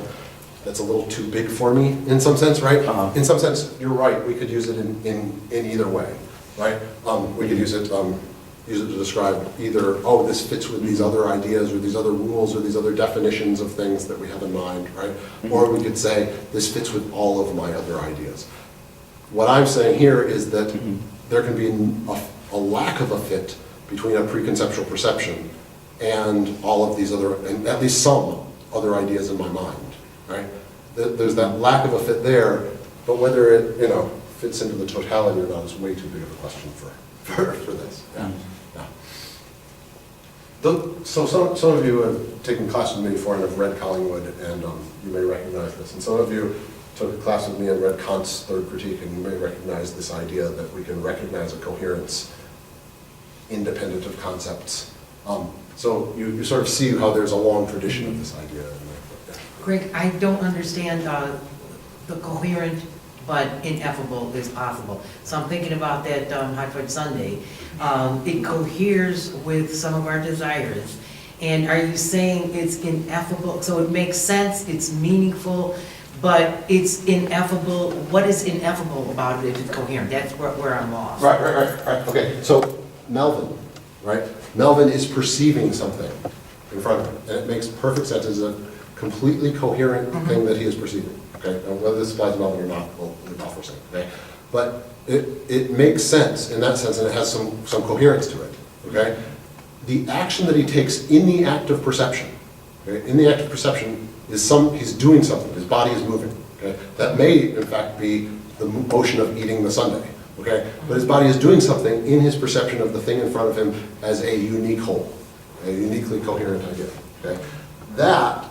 That's a little too big for me in some sense, right? In some sense, you're right. We could use it in either way, right? We could use it to describe either, oh, this fits with these other ideas or these other rules or these other definitions of things that we have in mind, right? Or we could say, this fits with all of my other ideas. What I'm saying here is that there can be a lack of a fit between a preconceptual perception and all of these other, and at least some other ideas in my mind, right? There's that lack of a fit there, but whether it, fits into the totality or not is way too big of a question for this. Yeah. So some of you have taken class with me before and have read Collingwood, and you may recognize this. And some of you took a class with me and read Kant's Third Critique, and you may recognize this idea that we can recognize a coherence independent of concepts. So you sort of see how there's a long tradition of this idea. Greg, I don't understand the coherent but ineffable is possible. So I'm thinking about that Hot Fudge Sundae. It coheres with some of our desires. And are you saying it's ineffable? So it makes sense, it's meaningful, but it's ineffable. What is ineffable about it if it's coherent? That's where I'm lost. Right. Okay, so Melvin, right? Melvin is perceiving something in front of him, and it makes perfect sense. It's a completely coherent thing that he is perceiving, okay? And whether this applies to Melvin or not, we'll leave off for a second, okay? But it makes sense in that sense, and it has some coherence to it, okay? The action that he takes in the act of perception, okay? In the act of perception is he's doing something, his body is moving, okay? That may, in fact, be the motion of eating the sundae, okay? But his body is doing something in his perception of the thing in front of him as a unique whole, a uniquely coherent idea, okay? That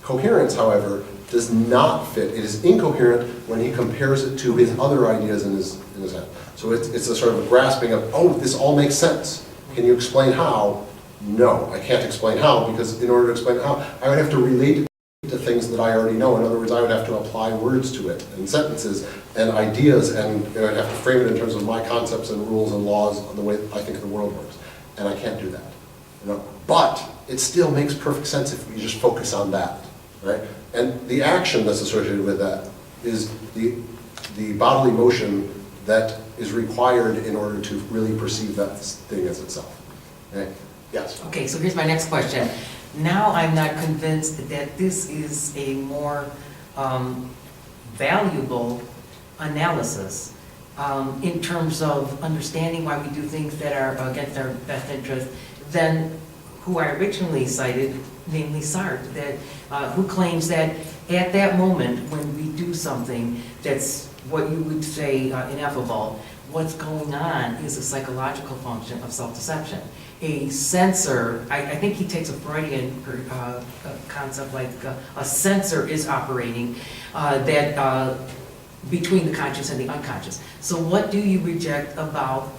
coherence, however, does not fit. It is incoherent when he compares it to his other ideas in his head. So it's a sort of a grasping of, oh, this all makes sense. Can you explain how? No, I can't explain how, because in order to explain how, I would have to relate it to things that I already know. In other words, I would have to apply words to it, and sentences, and ideas, and I'd have to frame it in terms of my concepts and rules and laws of the way I think the world works. And I can't do that. But it still makes perfect sense if we just focus on that. Right? And the action that's associated with that is the bodily motion that is required in order to really perceive that thing as itself. Okay? Yes? Okay, so here's my next question. Now I'm not convinced that this is a more valuable analysis in terms of understanding why we do things that are against our best interest than who I originally cited, namely Sartre, who claims that at that moment when we do something that's what you would say ineffable, what's going on is a psychological function of self-deception. A sensor, I think he takes a Freudian concept like a sensor is operating that between the conscious and the unconscious. So what do you reject about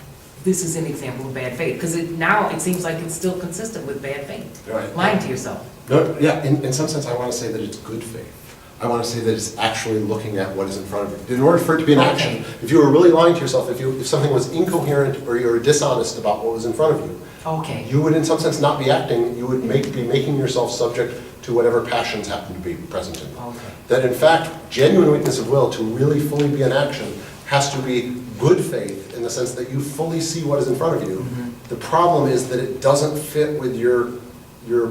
this is an example of bad faith? Because now it seems like it's still consistent with bad faith. Right. Lying to yourself. No, yeah, in some sense I want to say that it's good faith. I want to say that it's actually looking at what is in front of you. In order for it to be an action, if you were really lying to yourself, if something was incoherent or you were dishonest about what was in front of you, you would in some sense not be acting, you would be making yourself subject to whatever passions happen to be present in you. That in fact, genuine weakness of will to really fully be in action has to be good faith in the sense that you fully see what is in front of you. The problem is that it doesn't fit with your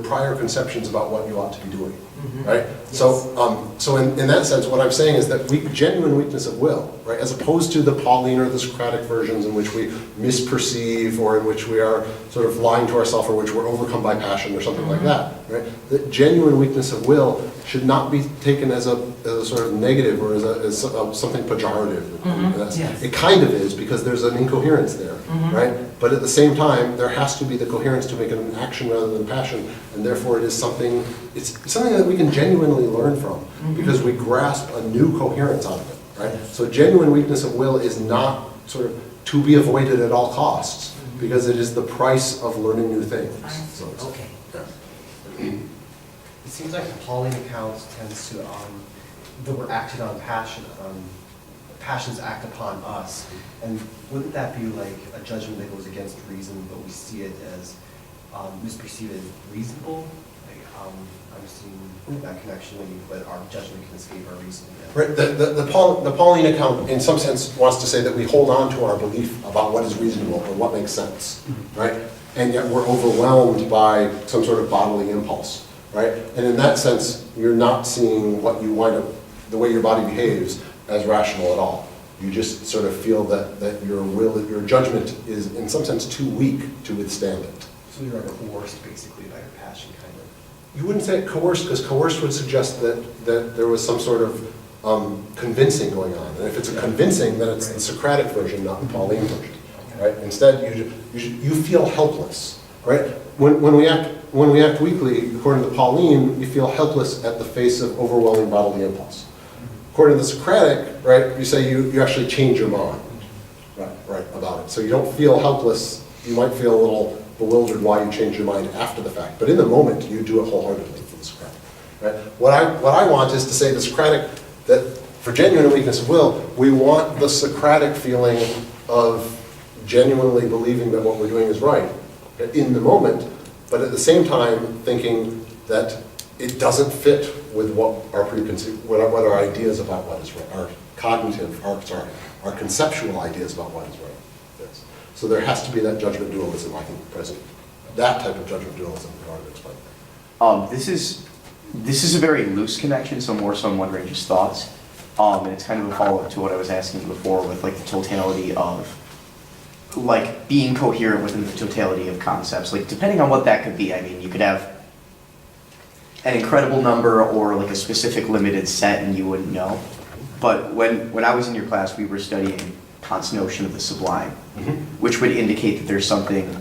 prior conceptions about what you ought to be doing, right? Yes. So in that sense, what I'm saying is that genuine weakness of will, right, as opposed to the Pauline or the Socratic versions in which we misperceive or in which we are sort of lying to ourselves or which we're overcome by passion or something like that, right? That genuine weakness of will should not be taken as a sort of negative or as something pejorative. Yes. It kind of is because there's an incoherence there, right? But at the same time, there has to be the coherence to make it an action rather than passion, and therefore it is it's something that we can genuinely learn from because we grasp a new coherence out of it, right? So genuine weakness of will is not sort of to be avoided at all costs, because it is the price of learning new things. So it's- Okay. yeah. It seems like the Pauline account tends to, that we're acted on passion, passions act upon us. And wouldn't that be like a judgment that goes against reason, but we see it as, misperceived as reasonable? Like, I'm seeing that connection when you put our judgment can escape our reason. Right, the Pauline account, in some sense, wants to say that we hold on to our belief about what is reasonable or what makes sense, right? And yet we're overwhelmed by some sort of bodily impulse, right? And in that sense, you're not seeing what you wind up, the way your body behaves, as rational at all. You just sort of feel that your will, your judgment is, in some sense, too weak to withstand it. So you're coerced basically by your passion, kind of. You wouldn't say coerced, because coerced would suggest that there was some sort of convincing going on. And if it's a convincing, then it's the Socratic version, not the Pauline version, right? Instead, you feel helpless, right? When we act weakly, according to Pauline, you feel helpless at the face of overwhelming bodily impulse. According to the Socratic, right, you say you actually change your mind, right, about it. So you don't feel helpless. You might feel a little bewildered why you change your mind after the fact, but in the moment, you do it wholeheartedly for the Socratic, right? What I want is to say the Socratic, that for genuine weakness of will, we want the Socratic feeling of genuinely believing that what we're doing is right in the moment, but at the same time thinking that it doesn't fit with what our preconceived, what our ideas about what is right, our cognitive, our conceptual ideas about what is right. Yes. So there has to be that judgment dualism, I think, present. That type of judgment dualism in order to explain that. This is a very loose connection, so more so I'm wondering just thoughts. And it's kind of a follow-up to what I was asking before with like the totality of like being coherent within the totality of concepts. Like depending on what that could be, I mean, you could have an incredible number or like a specific limited set and you wouldn't know. But when I was in your class, we were studying Kant's notion of the sublime, which would indicate that there's something,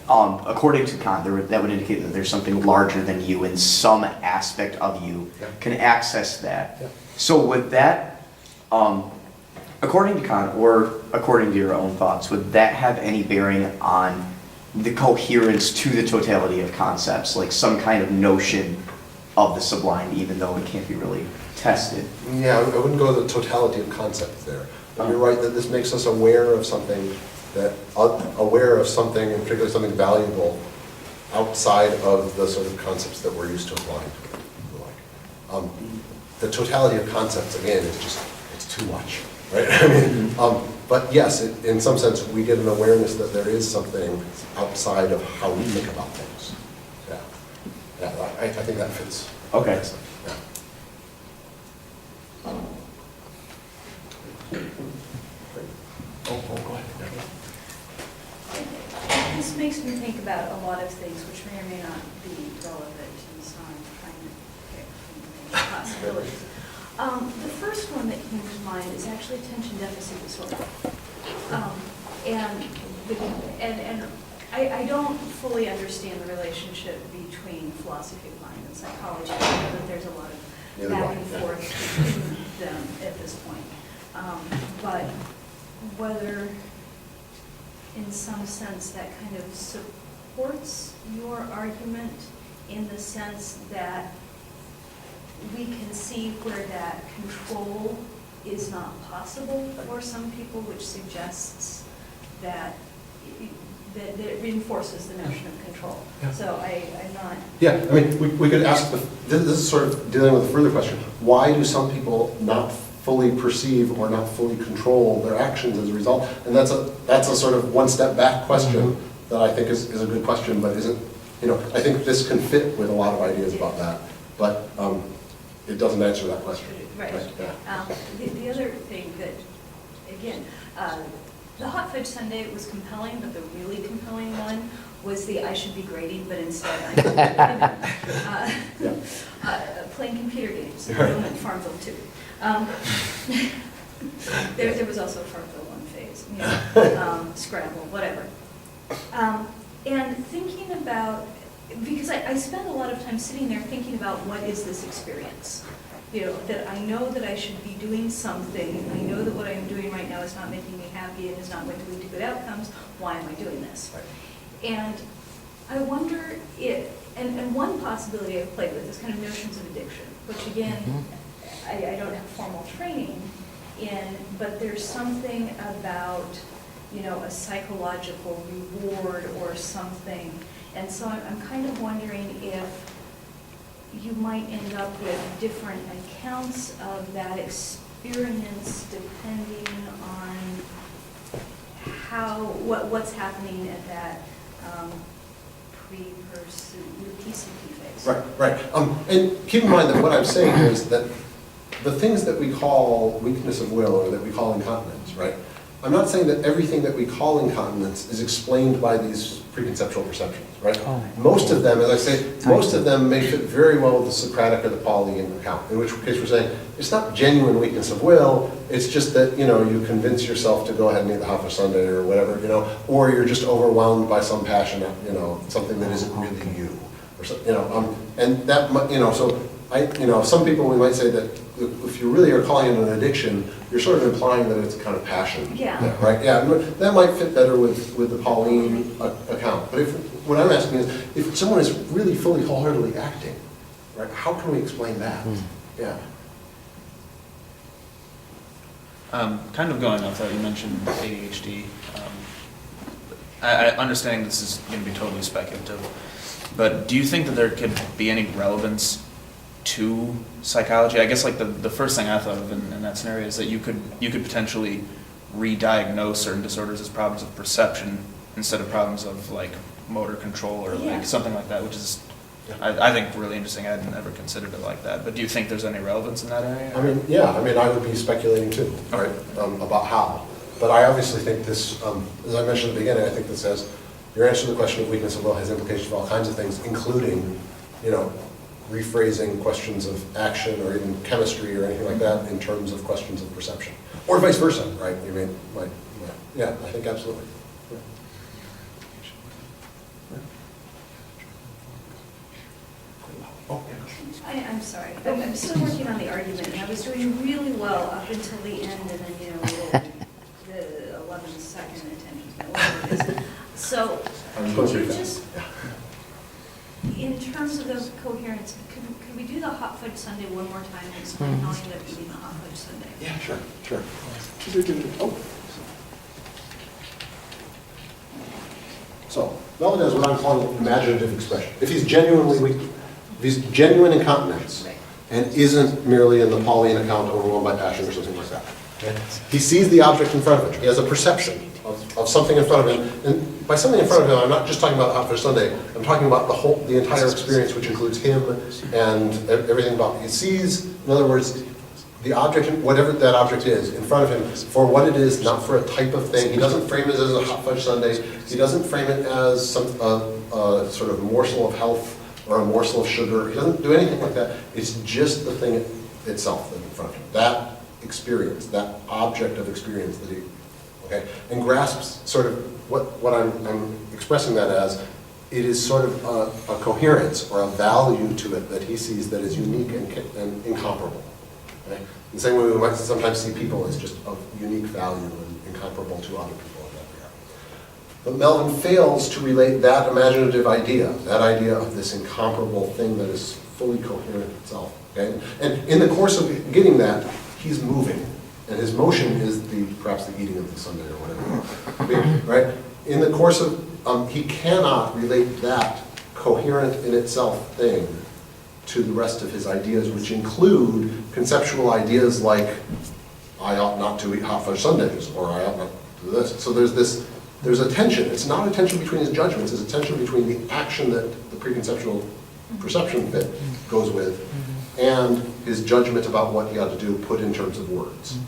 according to Kant, that would indicate that there's something larger than you and some aspect of you can access that. Yeah. So would that, according to Kant or according to your own thoughts, would that have any bearing on the coherence to the totality of concepts, like some kind of notion of the sublime, even though it can't be really tested? Yeah, I wouldn't go to the totality of concepts there. But you're right that this makes us aware of something and particularly something valuable outside of the sort of concepts that we're used to applying to it. The totality of concepts, again, it's too much, right? I mean, but yes, in some sense, we get an awareness that there is something outside of how we think about things. Yeah, I think that fits. Okay. Yeah. Oh, go ahead. This makes me think about a lot of things which may or may not be relevant, and so I'm trying to pick from the possibilities. The first one that came to mind is actually attention deficit disorder. And I don't fully understand the relationship between philosophy of mind and psychology. I know that there's a lot of back and forth between them at this point. But whether, in some sense, that kind of supports your argument in the sense that we can see where that control is not possible for some people, which suggests that it reinforces the notion of control. Yeah. So I'm not... Yeah, I mean, we could ask, this is sort of dealing with a further question. Why do some people not fully perceive or not fully control their actions as a result? And that's a sort of one step back question that I think is a good question, but isn't, I think this can fit with a lot of ideas about that, but it doesn't answer that question. Right. Yeah. The other thing that, again, the hot fudge sundae was compelling, but the really compelling one was the I should be grading, but instead I'm playing computer games, and Farmville 2. There was also a Farmville 1 phase, Scrabble, whatever. And thinking about, because I spend a lot of time sitting there thinking about what is this experience? that I know that I should be doing something, I know that what I'm doing right now is not making me happy and is not going to lead to good outcomes, why am I doing this? And I wonder if, and one possibility I've played with is kind of notions of addiction, which again, I don't have formal training in, but there's something about, a psychological reward or something. And so I'm kind of wondering if you might end up with different accounts of that experience depending on what's happening at that pre-pursuit, PCP phase. Right. And keep in mind that what I'm saying is that the things that we call weakness of will or that we call incontinence, right? I'm not saying that everything that we call incontinence is explained by these preconceptual perceptions, right? Most of them, as I say, most of them may fit very well with the Socratic or the Pauline account, in which case we're saying it's not genuine weakness of will, it's just that, you convince yourself to go ahead and eat the hot for Sunday or whatever, or you're just overwhelmed by some passion, something that isn't really you, or so, and that, so some people we might say that if you really are calling it an addiction, you're sort of implying that it's kind of passion. Yeah. Right? Yeah, that might fit better with the Pauline account. But what I'm asking is, if someone is really fully, wholeheartedly acting, right, how can we explain that? Yeah. Kind of going off that, you mentioned ADHD. I understanding this is going to be totally speculative, but do you think that there could be any relevance to psychology? I guess like the first thing I thought of in that scenario is that you could potentially re-diagnose certain disorders as problems of perception instead of problems of like motor control or like something like that, which is I think really interesting. I hadn't ever considered it like that. But do you think there's any relevance in that area? I would be speculating too, right, about how. But I obviously think this, as I mentioned at the beginning, I think this says your answer to the question of weakness of will has implications for all kinds of things, including, rephrasing questions of action or even chemistry or anything like that in terms of questions of perception. Or vice versa, right? I think absolutely. I'm sorry, I'm still working on the argument, and I was doing really well up until the end, and then, the 11-second attention span, whatever it is. So, could you just, in terms of those coherence, could we do the hot fudge sundae one more time and explain how I ended up eating the hot fudge sundae? Yeah, sure. So, Melvin has what I'm calling imaginative expression. If he's genuinely weak, if he's genuine incontinence and isn't merely in the Pauline account overwhelmed by passion or something like that, he sees the object in front of him. He has a perception of something in front of him. And by something in front of him, I'm not just talking about Hot Fudge Sunday. I'm talking about the entire experience, which includes him and everything about him. He sees, in other words, the object, whatever that object is, in front of him for what it is, not for a type of thing. He doesn't frame it as a Hot Fudge Sunday. He doesn't frame it as some sort of morsel of health or a morsel of sugar. He doesn't do anything like that. It's just the thing itself that's in front of him. That experience, that object of experience that he, and grasps sort of what I'm expressing that as. It is sort of a coherence or a value to it that he sees that is unique and incomparable. Okay? In the same way we might sometimes see people as just of unique value and incomparable to other people in that regard. But Melvin fails to relate that imaginative idea, that idea of this incomparable thing that is fully coherent itself. Okay? And in the course of getting that, he's moving. And his motion is perhaps the eating of the sundae or whatever. Right? In the course of, he cannot relate that coherent in itself thing to the rest of his ideas, which include conceptual ideas like, I ought not to eat hot fudge sundaes, or I ought not to do this. So there's a tension. It's not a tension between his judgments, it's a tension between the action that the preconceptual perception bit goes with and his judgment about what he ought to do put in terms of words.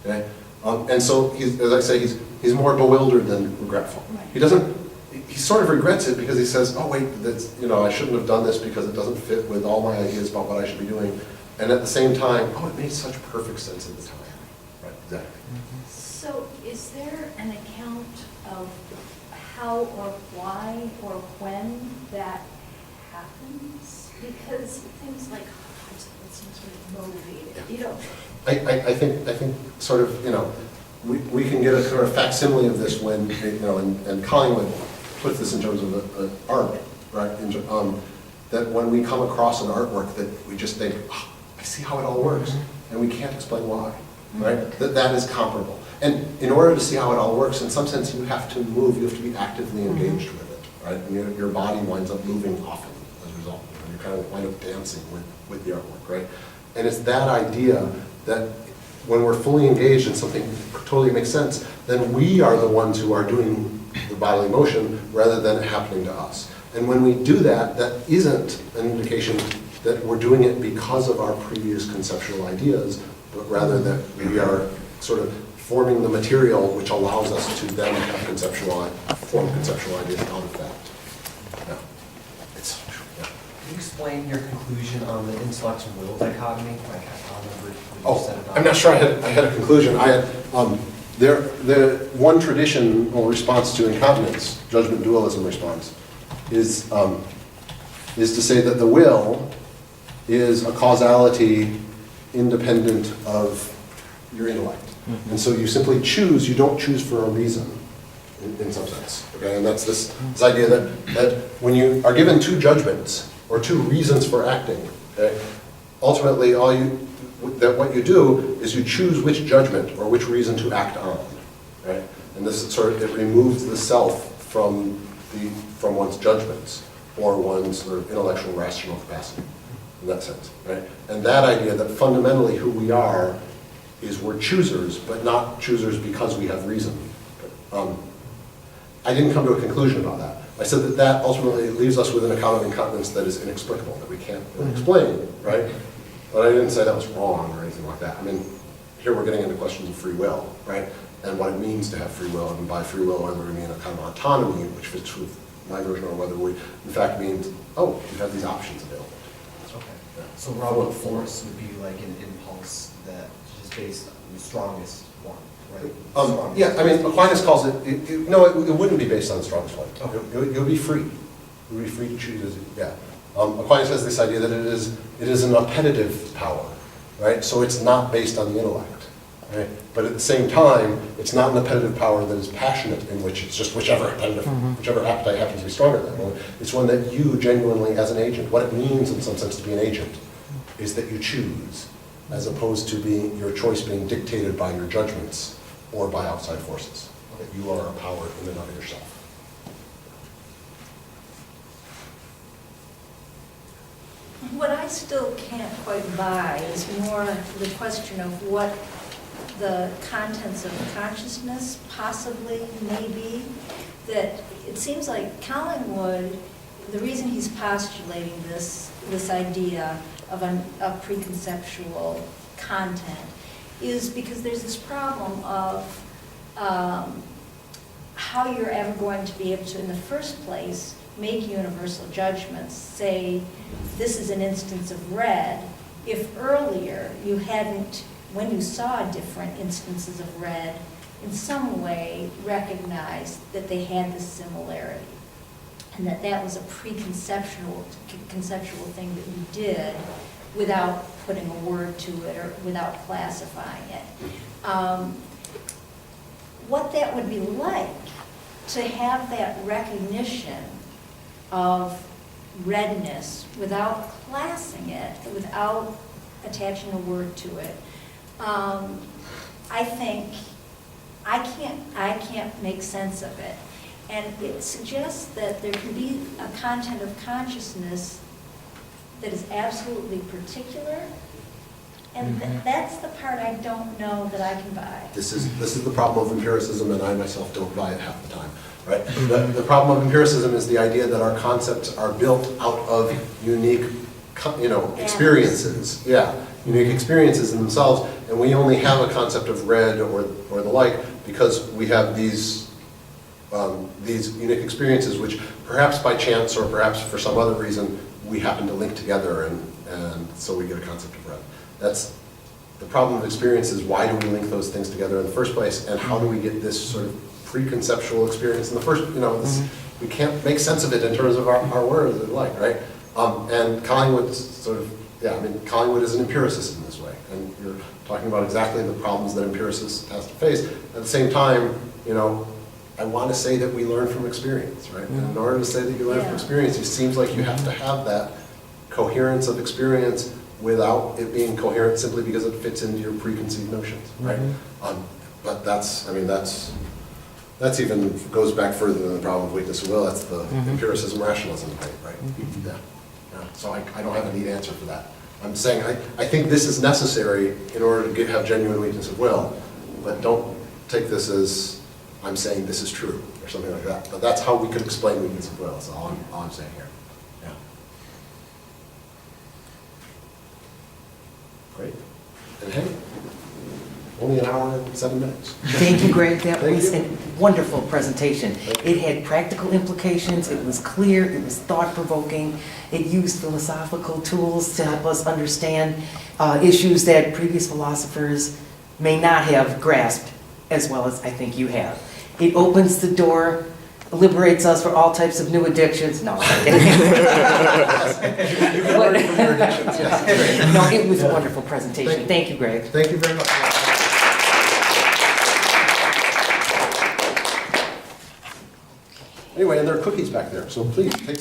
Okay? And so, as I say, he's more bewildered than regretful. He sort of regrets it because he says, oh wait, I shouldn't have done this because it doesn't fit with all my ideas about what I should be doing. And at the same time, oh, it made such perfect sense at the time. Right, exactly. So is there an account of how or why or when that happens? Because things like It's sort of motivated, you know. I think sort of, we can get a sort of facsimile of this when, and Collingwood puts this in terms of art, right? That when we come across an artwork that we just think, oh, I see how it all works, and we can't explain why, right? That is comparable. And in order to see how it all works, in some sense, you have to move, you have to be actively engaged with it, right? And your body winds up moving often as a result. You kind of wind up dancing with the artwork, right? And it's that idea that when we're fully engaged in something totally makes sense, then we are the ones who are doing the bodily motion rather than it happening to us. And when we do that, that isn't an indication that we're doing it because of our previous conceptual ideas, but rather that we are sort of forming the material which allows us to then have form conceptual ideas out of that. Yeah. Can you explain your conclusion on the intellect and will dichotomy? Like, I don't remember what you said about I'm not sure I had a conclusion. I had, the one traditional response to incontinence, judgment dualism response, is to say that the will is a causality independent of your intellect. And so you simply choose, you don't choose for a reason, in some sense. Okay, and that's this idea that when you are given two judgments, or two reasons for acting, okay, ultimately what you do is you choose which judgment or which reason to act on, right? And this is sort of, it removes the self from one's judgments or one's sort of intellectual rational capacity in that sense, right? And that idea that fundamentally who we are is we're choosers, but not choosers because we have reason. I didn't come to a conclusion about that. I said that ultimately leaves us with an account of incontinence that is inexplicable, that we can't really explain, right? But I didn't say that was wrong or anything like that. I mean, here we're getting into questions of free will, right? And what it means to have free will, and by free will, whether we mean a kind of autonomy, which fits with my version, or whether we, in fact, means, oh, you have these options available. Okay. So Robert force would be like an impulse that is based on the strongest one, right? Yeah, I mean, Aquinas calls it, no, it wouldn't be based on the strongest one. Okay. It would be free. It would be free to choose, yeah. Aquinas has this idea that it is an appetitive power, right? So it's not based on the intellect, right? But at the same time, it's not an appetitive power that is passionate, in which it's just whichever appetite happens to be stronger than one. It's one that you genuinely, as an agent, what it means in some sense to be an agent is that you choose, as opposed to your choice being dictated by your judgments or by outside forces. That you are a power in and of yourself. What I still can't quite buy is more the question of what the contents of consciousness possibly may be. That it seems like Collingwood, the reason he's postulating this idea of a preconceptual content is because there's this problem of how you're ever going to be able to, in the first place, make universal judgments, say this is an instance of red, if earlier you hadn't, when you saw different instances of red, in some way recognized that they had this similarity, and that was a conceptual thing that you did without putting a word to it or without classifying it. What that would be like to have that recognition of redness without classing it, without attaching a word to it. I think I can't make sense of it. And it suggests that there can be a content of consciousness that is absolutely particular, and that's the part I don't know that I can buy. This is the problem of empiricism, and I myself don't buy it half the time. Right? The problem of empiricism is the idea that our concepts are built out of unique, experiences. Yeah, unique experiences in themselves, and we only have a concept of red or the like because we have these unique experiences, which perhaps by chance or perhaps for some other reason we happen to link together, and so we get a concept of red. That's the problem of experiences. Why do we link those things together in the first place, and how do we get this sort of preconceptual experience in the first, we can't make sense of it in terms of our words and like, right? And Collingwood sort of yeah, I mean, Collingwood is an empiricist in this way, and you're talking about exactly the problems that empiricist has to face. At the same time, you know, I want to say that we learn from experience, right? And in order to say that you learn from Yeah. experience, it seems like you have to have that coherence of experience without it being coherent simply because it fits into your preconceived notions, right? But that's, I mean, that's even goes back further than the problem of weakness of will. That's the empiricism, rationalism debate, right? Yeah. Yeah. So I don't have a neat answer for that. I'm saying I think this is necessary in order to have genuine weakness of will, but don't take this as I'm saying this is true or something like that. But that's how we could explain weakness of will. That's all I'm saying here. Yeah. Great. And hey, only an hour and 7 minutes. Thank you, Greg. That Thank was you. a wonderful presentation. Thank you. It had practical implications, it was clear, it was thought-provoking, it used philosophical tools to help us understand issues that previous philosophers may not have grasped as well as I think you have. It opens the door, liberates us for all types of new addictions. No, I'm kidding. You can learn from your addictions, yes. No, it was a wonderful presentation. Thank you, Greg. Thank you very much. Anyway, and there are cookies back there, so please take